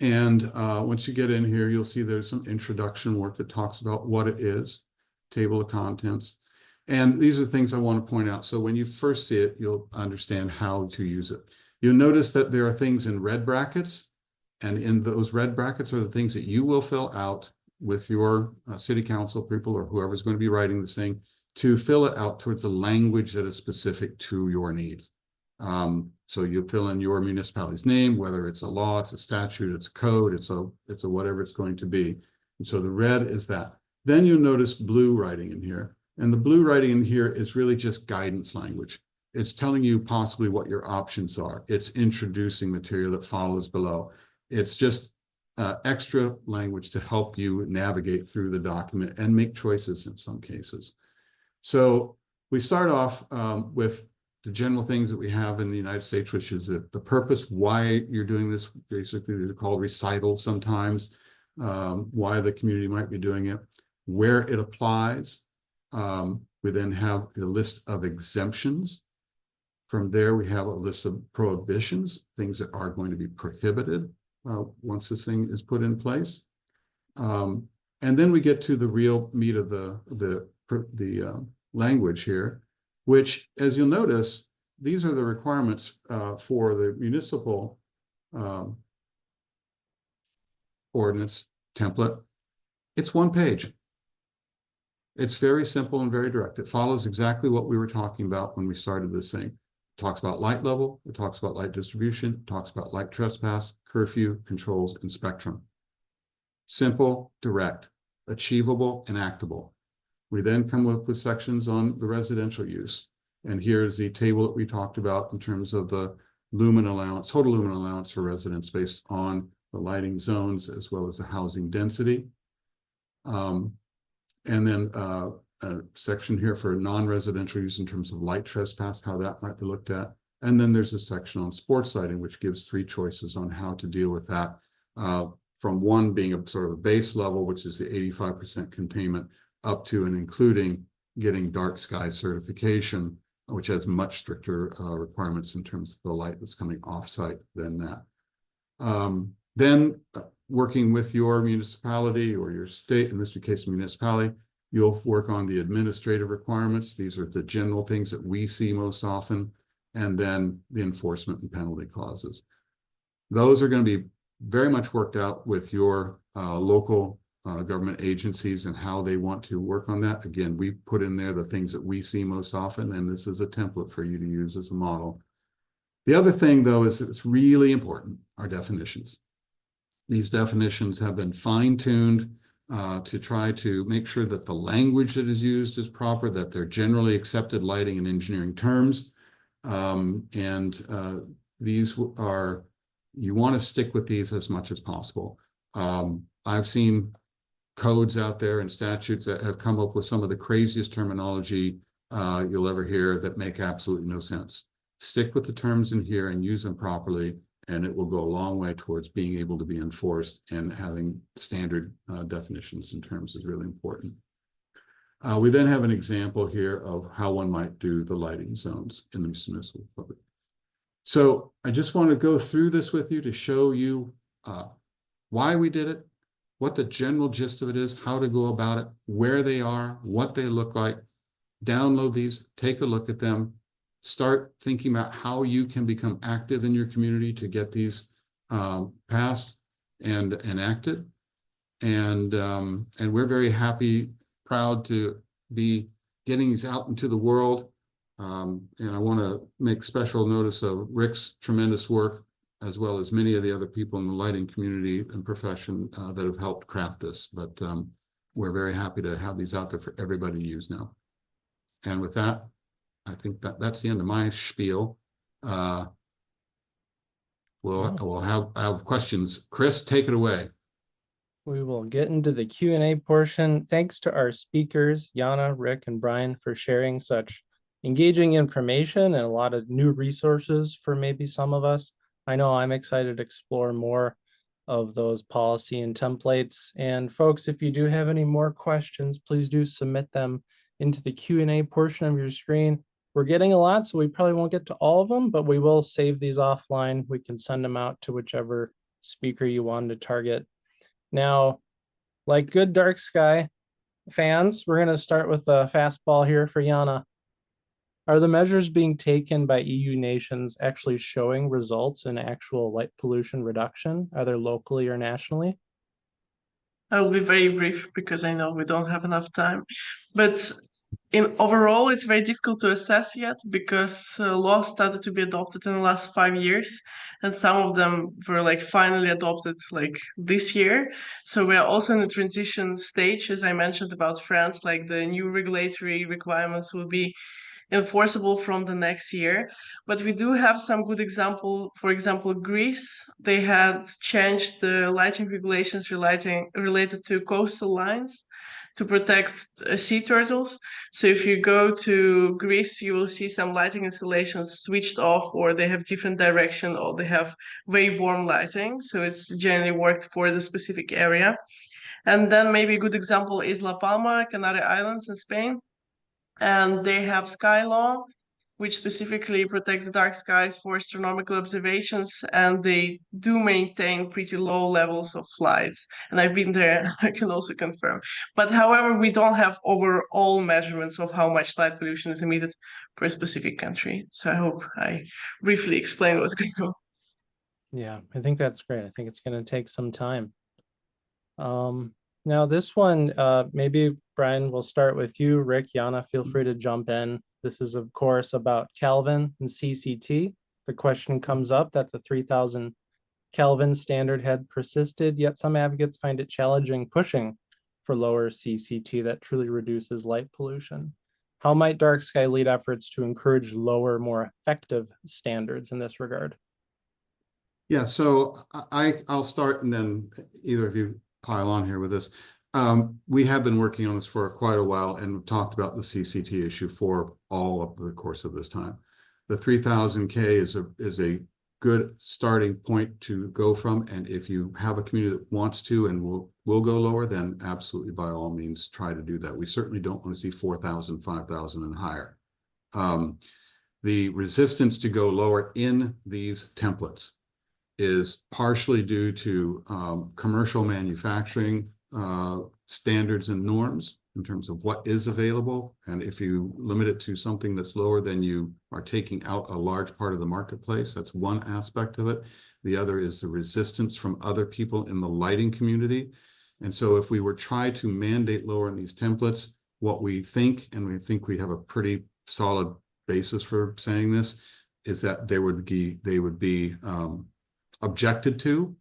And once you get in here, you'll see there's some introduction work that talks about what it is, table of contents. And these are things I want to point out. So when you first see it, you'll understand how to use it. You'll notice that there are things in red brackets, and in those red brackets are the things that you will fill out with your city council people or whoever's going to be writing this thing. to fill it out towards a language that is specific to your needs. So you fill in your municipality's name, whether it's a law, it's a statute, it's a code, it's a whatever it's going to be. And so the red is that. Then you'll notice blue writing in here. And the blue writing in here is really just guidance language. It's telling you possibly what your options are. It's introducing material that follows below. It's just extra language to help you navigate through the document and make choices in some cases. So we start off with the general things that we have in the United States, which is the purpose, why you're doing this. Basically, they're called recitals sometimes, why the community might be doing it, where it applies. We then have a list of exemptions. From there, we have a list of prohibitions, things that are going to be prohibited once this thing is put in place. And then we get to the real meat of the language here, which, as you'll notice, these are the requirements for the municipal ordinance template. It's one page. It's very simple and very direct. It follows exactly what we were talking about when we started this thing. It talks about light level, it talks about light distribution, it talks about light trespass, curfew, controls, and spectrum. Simple, direct, achievable, and actable. We then come up with sections on the residential use. And here's the table that we talked about in terms of the lumen allowance, total lumen allowance for residents based on the lighting zones as well as the housing density. And then a section here for non-residential use in terms of light trespass, how that might be looked at. And then there's a section on sports lighting, which gives 3 choices on how to deal with that. From one being a sort of a base level, which is the 85% containment, up to and including getting DarkSky certification, which has much stricter requirements in terms of the light that's coming off-site than that. Then working with your municipality or your state, in this case municipality, you'll work on the administrative requirements. These are the general things that we see most often, and then the enforcement and penalty clauses. Those are going to be very much worked out with your local government agencies and how they want to work on that. Again, we put in there the things that we see most often, and this is a template for you to use as a model. The other thing, though, is it's really important, are definitions. These definitions have been fine-tuned to try to make sure that the language that is used is proper, that they're generally accepted lighting and engineering terms. These are, you want to stick with these as much as possible. I've seen codes out there and statutes that have come up with some of the craziest terminology you'll ever hear that make absolutely no sense. Stick with the terms in here and use them properly, and it will go a long way towards being able to be enforced, and having standard definitions in terms is really important. We then have an example here of how one might do the lighting zones in the municipal code. So I just want to go through this with you to show you why we did it, what the general gist of it is, how to go about it, where they are, what they look like. Download these, take a look at them, start thinking about how you can become active in your community to get these passed and enacted. And we're very happy, proud to be getting these out into the world. And I want to make special notice of Rick's tremendous work, as well as many of the other people in the lighting community and profession that have helped craft this. But we're very happy to have these out there for everybody to use now. And with that, I think that's the end of my spiel. We'll have questions. Chris, take it away. We will get into the Q&A portion. Thanks to our speakers, Yana, Rick, and Brian, for sharing such engaging information and a lot of new resources for maybe some of us. I know I'm excited to explore more of those policy and templates. And folks, if you do have any more questions, please do submit them into the Q&A portion of your screen. We're getting a lot, so we probably won't get to all of them, but we will save these offline. We can send them out to whichever speaker you want to target. Now, like good DarkSky fans, we're going to start with a fastball here for Yana. Are the measures being taken by EU nations actually showing results in actual light pollution reduction, either locally or nationally? I will be very brief because I know we don't have enough time. But in overall, it's very difficult to assess yet because laws started to be adopted in the last 5 years, and some of them were like finally adopted like this year. So we are also in a transition stage, as I mentioned about France, like the new regulatory requirements will be enforceable from the next year. But we do have some good example. For example, Greece, they had changed the lighting regulations related to coastal lines to protect sea turtles. So if you go to Greece, you will see some lighting installations switched off, or they have different direction, or they have very warm lighting. So it's generally worked for the specific area. And then maybe a good example is La Palma, Canary Islands in Spain. And they have sky law, which specifically protects dark skies for astronomical observations, and they do maintain pretty low levels of lights. And I've been there, I can also confirm. But however, we don't have overall measurements of how much light pollution is emitted per specific country. So I hope I briefly explained what's going on. Yeah, I think that's great. I think it's going to take some time. Now this one, maybe Brian, we'll start with you. Rick, Yana, feel free to jump in. This is, of course, about Kelvin and CCT. The question comes up that the 3000 Kelvin standard had persisted, yet some advocates find it challenging pushing for lower CCT that truly reduces light pollution. How might DarkSky lead efforts to encourage lower, more effective standards in this regard? Yeah, so I'll start and then either of you pile on here with this. We have been working on this for quite a while and we've talked about the CCT issue for all of the course of this time. The 3000K is a good starting point to go from, and if you have a community that wants to and will go lower, then absolutely by all means try to do that. We certainly don't want to see 4,000, 5,000 and higher. The resistance to go lower in these templates is partially due to commercial manufacturing standards and norms in terms of what is available. And if you limit it to something that's lower, then you are taking out a large part of the marketplace. That's one aspect of it. The other is the resistance from other people in the lighting community. And so if we were trying to mandate lower in these templates, what we think, and we think we have a pretty solid basis for saying this, is that they would be objected to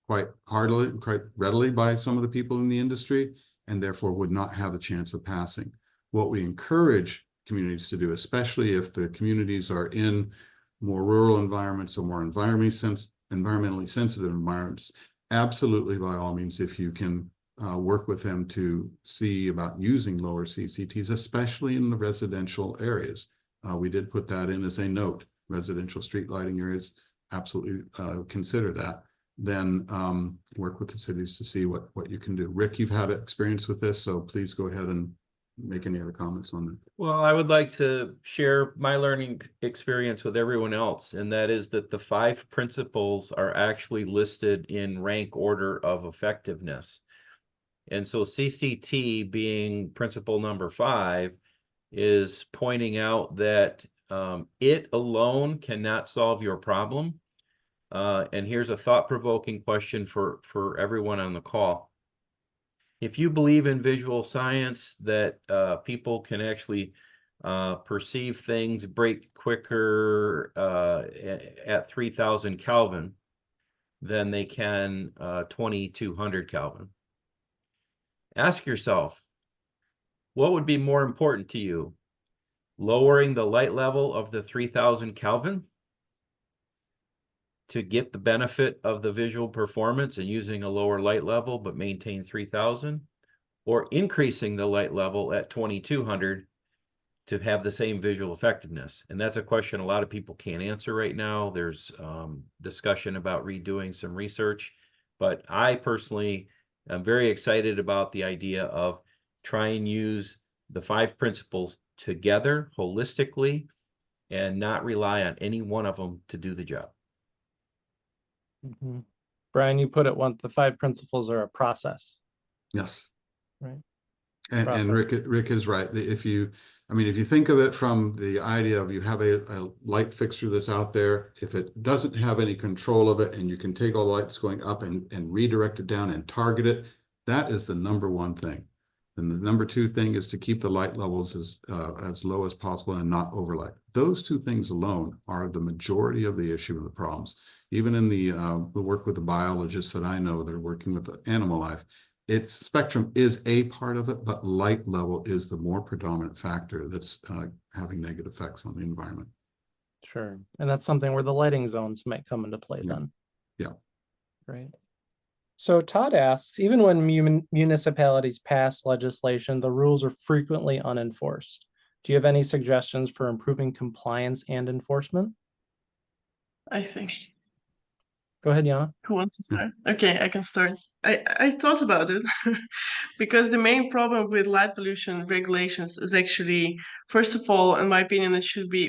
quite heartily, quite readily by some of the people in the industry, and therefore would not have a chance of passing. What we encourage communities to do, especially if the communities are in more rural environments or more environmentally sensitive environments, absolutely by all means, if you can work with them to see about using lower CCTs, especially in the residential areas. We did put that in as a note, residential street lighting areas, absolutely consider that. Then work with the cities to see what you can do. Rick, you've had experience with this, so please go ahead and make any other comments on that. Well, I would like to share my learning experience with everyone else, and that is that the 5 principles are actually listed in rank order of effectiveness. And so CCT, being principle number 5, is pointing out that it alone cannot solve your problem. And here's a thought-provoking question for everyone on the call. If you believe in visual science, that people can actually perceive things, break quicker at 3000 Kelvin than they can 2200 Kelvin. Ask yourself, what would be more important to you? Lowering the light level of the 3000 Kelvin to get the benefit of the visual performance and using a lower light level but maintain 3000, or increasing the light level at 2200 to have the same visual effectiveness? And that's a question a lot of people can't answer right now. There's discussion about redoing some research, but I personally am very excited about the idea of trying and use the 5 principles together holistically and not rely on any one of them to do the job. Mm-hmm. Brian, you put it once, the 5 principles are a process. Yes. Right. And Rick is right. If you think of it from the idea of you have a light fixture that's out there, if it doesn't have any control of it and you can take all the lights going up and redirect it down and target it, that is the number one thing. Then the number two thing is to keep the light levels as low as possible and not overlight. Those two things alone are the majority of the issue of the problems. Even in the work with the biologists that I know that are working with animal life, its spectrum is a part of it, but light level is the more predominant factor that's having negative effects on the environment. Sure. And that's something where the lighting zones might come into play Yeah. then. Yeah. Right. So Todd asks, even when municipalities pass legislation, the rules are frequently unenforced. Do you have any suggestions for improving compliance and enforcement? I think. Go ahead, Yana. Who wants to start? Okay, I can start. I thought about it because the main problem with light pollution regulations is actually, first of all, in my opinion,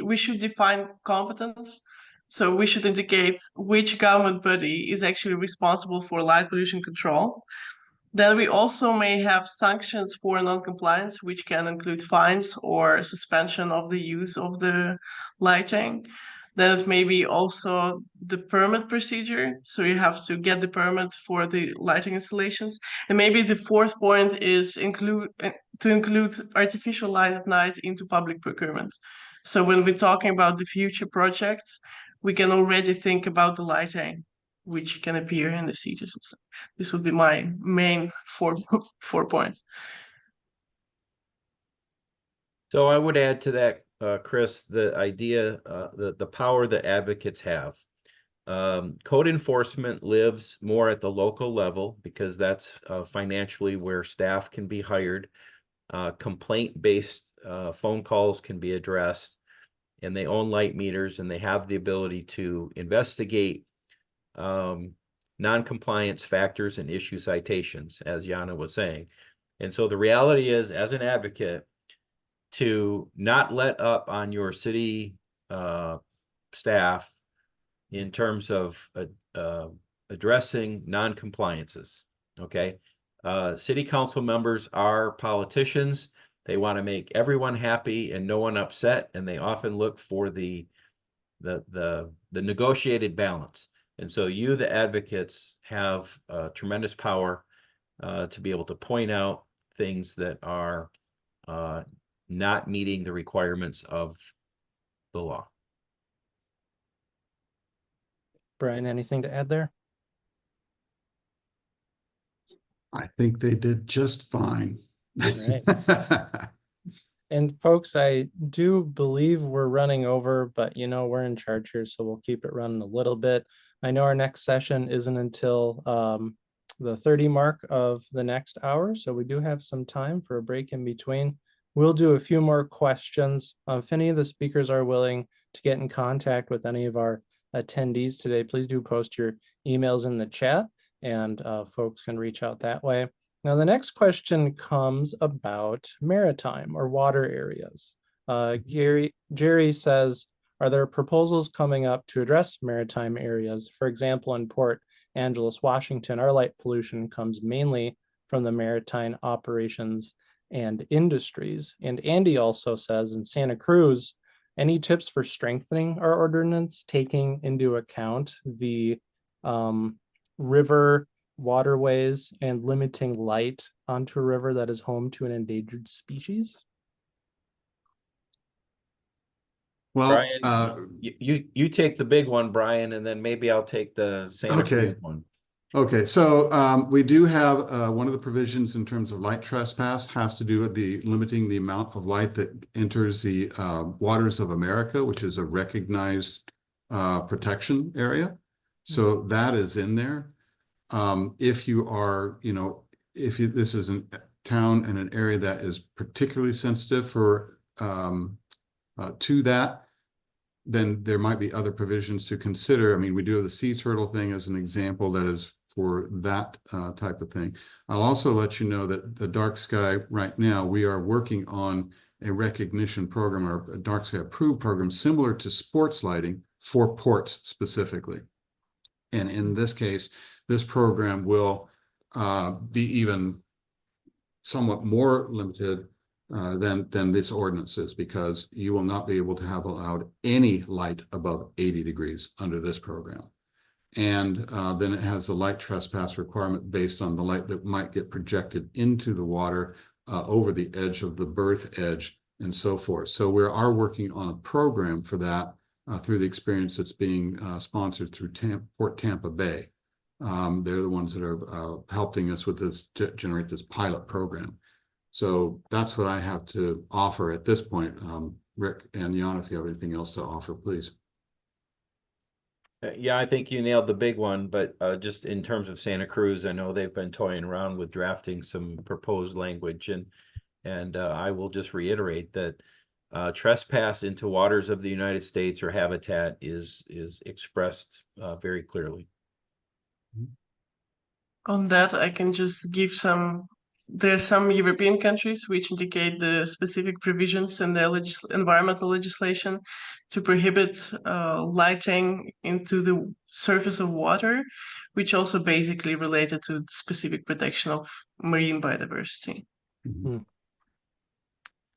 we should define competence. So we should indicate which government body is actually responsible for light pollution control. Then we also may have sanctions for non-compliance, which can include fines or suspension of the use of the lighting. Then it may be also the permit procedure. So you have to get the permit for the lighting installations. And maybe the fourth point is to include artificial light at night into public procurement. So when we're talking about the future projects, we can already think about the lighting which can appear in the cities. This would be my main four points. So I would add to that, Chris, the idea, the power that advocates have. Code enforcement lives more at the local level because that's financially where staff can be hired. Complaint-based phone calls can be addressed, and they own light meters, and they have the ability to investigate non-compliance factors and issue citations, as Yana was saying. And so the reality is, as an advocate, to not let up on your city staff in terms of addressing non-compliances, okay? City council members are politicians. They want to make everyone happy and no one upset, and they often look for the negotiated balance. And so you, the advocates, have tremendous power to be able to point out things that are not meeting the requirements of the law. Brian, anything to add there? I think they did just fine. Right. And folks, I do believe we're running over, but you know, we're in charge here, so we'll keep it running a little bit. I know our next session isn't until the 30 mark of the next hour, so we do have some time for a break in between. We'll do a few more questions. If any of the speakers are willing to get in contact with any of our attendees today, please do post your emails in the chat, and folks can reach out that way. Now, the next question comes about maritime or water areas. Jerry says, are there proposals coming up to address maritime areas? For example, in Port Angeles, Washington, our light pollution comes mainly from the maritime operations and industries. And Andy also says, in Santa Cruz, any tips for strengthening our ordinance, taking into account the river waterways and limiting light onto a river that is home to an endangered species? Well, Brian, you take the big one, Brian, and then maybe I'll take the Santa Cruz one. Okay, so we do have one of the provisions in terms of light trespass has to do with the limiting the amount of light that enters the waters of America, which is a recognized protection area. So that is in there. If you are, this is a town and an area that is particularly sensitive for to that, then there might be other provisions to consider. I mean, we do have the sea turtle thing as an example that is for that type of thing. I'll also let you know that the DarkSky right now, we are working on a recognition program or a DarkSky approved program similar to sports lighting for ports specifically. And in this case, this program will be even somewhat more limited than this ordinance is, because you will not be able to have allowed any light above 80 degrees under this program. And then it has a light trespass requirement based on the light that might get projected into the water over the edge of the berth edge and so forth. So we are working on a program for that through the experience that's being sponsored through Port Tampa Bay. They're the ones that are helping us with this, generate this pilot program. So that's what I have to offer at this point. Rick and Jan, if you have anything else to offer, please. Yeah, I think you nailed the big one, but just in terms of Santa Cruz, I know they've been toying around with drafting some proposed language, and I will just reiterate that trespass into waters of the United States or habitat is expressed very clearly. On that, I can just give there are some European countries which indicate the specific provisions in the environmental legislation to prohibit lighting into the surface of water, which also basically related to specific protection of marine biodiversity. Mm-hmm.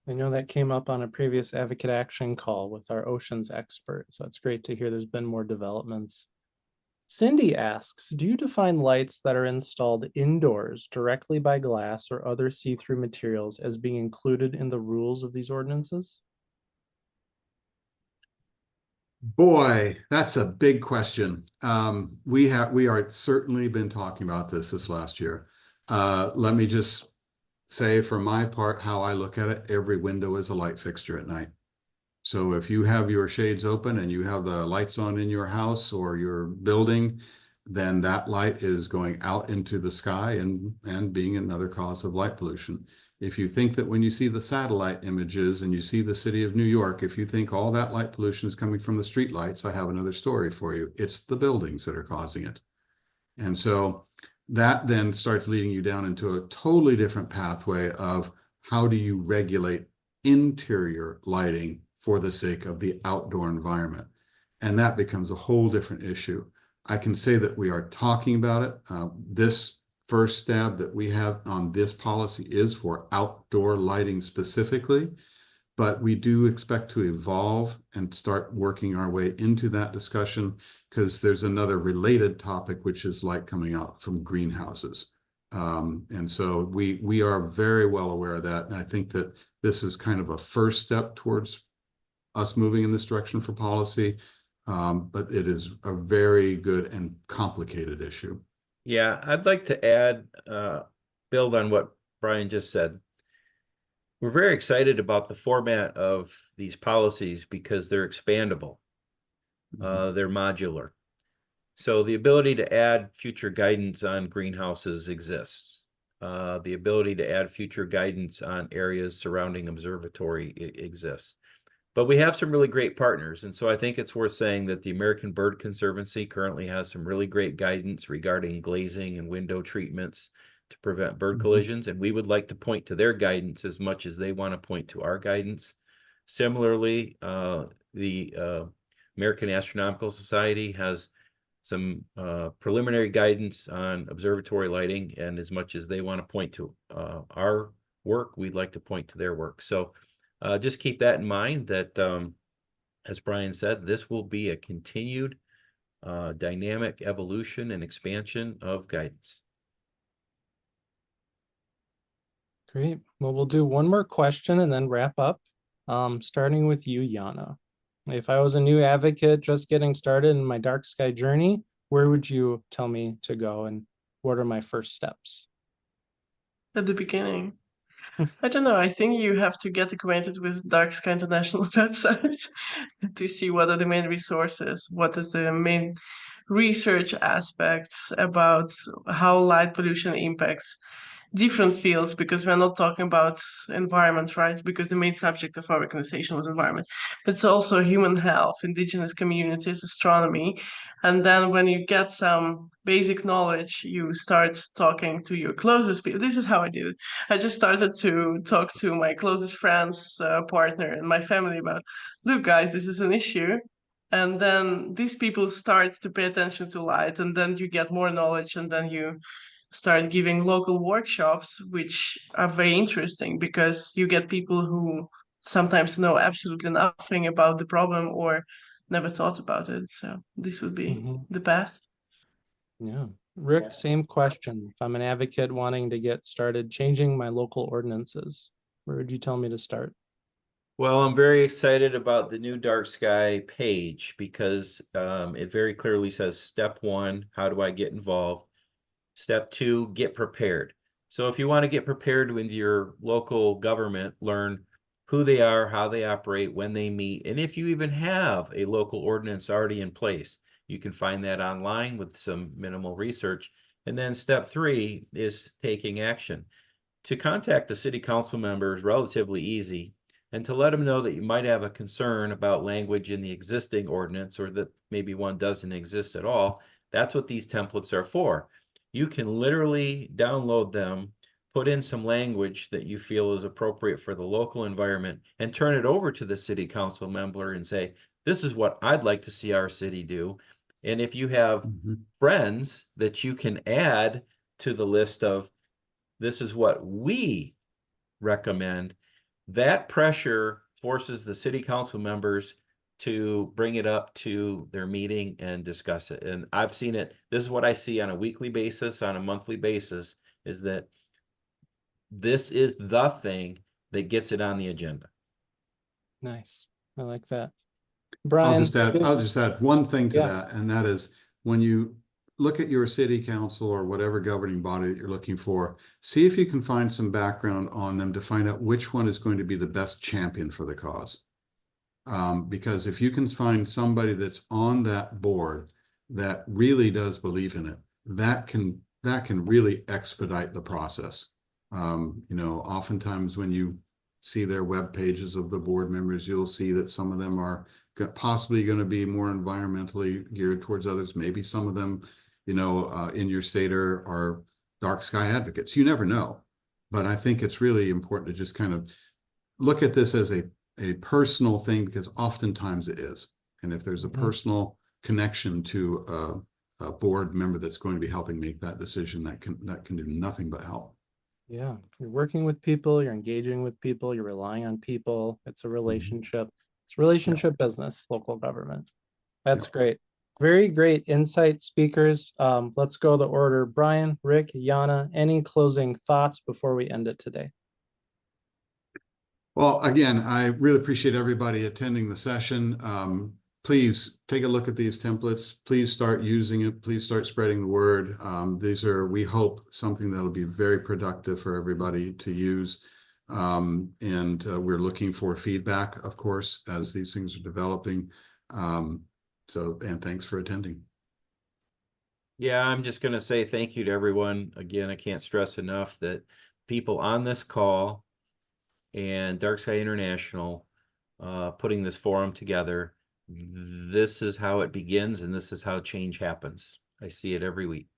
I know that came up on a previous Advocate Action call with our oceans expert, so it's great to hear there's been more developments. Cindy asks, do you define lights that are installed indoors directly by glass or other see-through materials as being included in the rules of these ordinances? Boy, that's a big question. We are certainly been talking about this last year. Let me just say for my part, how I look at it, every window is a light fixture at night. So if you have your shades open and you have the lights on in your house or your building, then that light is going out into the sky and being another cause of light pollution. If you think that when you see the satellite images and you see the city of New York, if you think all that light pollution is coming from the street lights, I have another story for you. It's the buildings that are causing it. And so that then starts leading you down into a totally different pathway of how do you regulate interior lighting for the sake of the outdoor environment. And that becomes a whole different issue. I can say that we are talking about it. This first stab that we have on this policy is for outdoor lighting specifically, but we do expect to evolve and start working our way into that discussion because there's another related topic, which is light coming out from greenhouses. And so we are very well aware of that. And I think that this is kind of a first step towards us moving in this direction for policy, but it is a very good and complicated issue. Yeah, I'd like to add, build on what Brian just said. We're very excited about the format of these policies because they're expandable. They're modular. So the ability to add future guidance on greenhouses exists. The ability to add future guidance on areas surrounding observatory exists. But we have some really great partners. And so I think it's worth saying that the American Bird Conservancy currently has some really great guidance regarding glazing and window treatments to prevent bird collisions. And we would like to point to their guidance as much as they want to point to our guidance. Similarly, the American Astronomical Society has some preliminary guidance on observatory lighting. And as much as they want to point to our work, we'd like to point to their work. So just keep that in mind that, as Brian said, this will be a continued dynamic evolution and expansion of guidance. Great. Well, we'll do one more question and then wrap up, starting with you, Yana. If I was a new advocate just getting started in my dark sky journey, where would you tell me to go and what are my first steps? At the beginning. I don't know. I think you have to get acquainted with DarkSky International website to see what are the main resources, what is the main research aspects about how light pollution impacts different fields, because we're not talking about environment, right? Because the main subject of our conversation was environment. It's also human health, indigenous communities, astronomy. And then when you get some basic knowledge, you start talking to your closest people. This is how I did it. I just started to talk to my closest friends, partner, and my family about, look, guys, this is an issue. And then these people start to pay attention to light, and then you get more knowledge, and then you start giving local workshops, which are very interesting because you get people who sometimes know absolutely nothing about the problem or never thought about it. So this would be the path. Yeah, Rick, same question. If I'm an advocate wanting to get started changing my local ordinances, where would you tell me to start? Well, I'm very excited about the new DarkSky page because it very clearly says step 1, how do I get involved? Step 2, get prepared. So if you want to get prepared with your local government, learn who they are, how they operate, when they meet, and if you even have a local ordinance already in place, you can find that online with some minimal research. And then step 3 is taking action. To contact the city council member is relatively easy, and to let them know that you might have a concern about language in the existing ordinance or that maybe one doesn't exist at all. That's what these templates are for. You can literally download them, put in some language that you feel is appropriate for the local environment, and turn it over to the city council member and say, this is what I'd like to see our city do. And if you have friends that you can add to the list of, this is what we recommend, that pressure forces the city council members to bring it up to their meeting and discuss it. And I've seen it, this is what I see on a weekly basis, on a monthly basis, is that this is the thing that gets it on the agenda. Nice. I like that. Brian. I'll just add one thing to Yeah. that, and that is when you look at your city council or whatever governing body that you're looking for, see if you can find some background on them to find out which one is going to be the best champion for the cause. Because if you can find somebody that's on that board that really does believe in it, that can really expedite the process. You know, oftentimes when you see their web pages of the board members, you'll see that some of them are possibly going to be more environmentally geared towards others. Maybe some of them, you know, in your state are dark sky advocates. You never know. But I think it's really important to just kind of look at this as a personal thing, because oftentimes it is. And if there's a personal connection to a board member that's going to be helping make that decision, that can do nothing but help. Yeah, you're working with people, you're engaging with people, you're relying on people. It's a relationship. It's relationship business, local government. That's great. Very great insight, speakers. Let's go the order. Brian, Rick, Yana, any closing thoughts before we end it today? Well, again, I really appreciate everybody attending the session. Please take a look at these templates. Please start using it. Please start spreading the word. These are, we hope, something that'll be very productive for everybody to use. And we're looking for feedback, of course, as these things are developing. And thanks for attending. Yeah, I'm just going to say thank you to everyone. Again, I can't stress enough that people on this call and DarkSky International putting this forum together, this is how it begins and this is how change happens. I see it every week.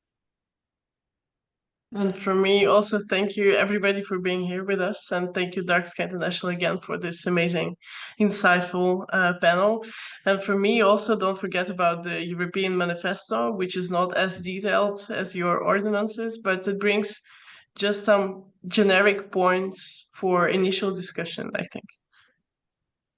And for me, also, thank you everybody for being here with us. And thank you, DarkSky International, again for this amazing, insightful panel. And for me, also, don't forget about the European Manifesto, which is not as detailed as your ordinances, but it brings just some generic points for initial discussion, I think.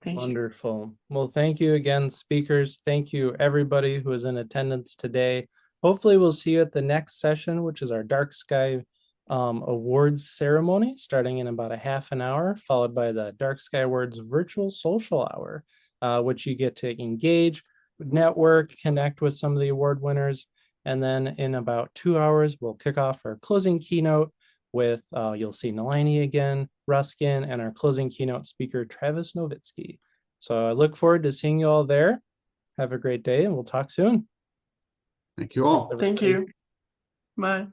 Thank you. Wonderful. Well, thank you again, speakers. Thank you, everybody who is in attendance today. Hopefully we'll see you at the next session, which is our DarkSky Awards ceremony, starting in about a half an hour, followed by the DarkSky Awards virtual social hour, which you get to engage, network, connect with some of the award winners. And then in about 2 hours, we'll kick off our closing keynote with, you'll see Nalini again, Ruskin, and our closing keynote speaker, Travis Nowitzki. So I look forward to seeing you all there. Have a great day, and we'll talk soon. Thank you all. Thank you. Bye.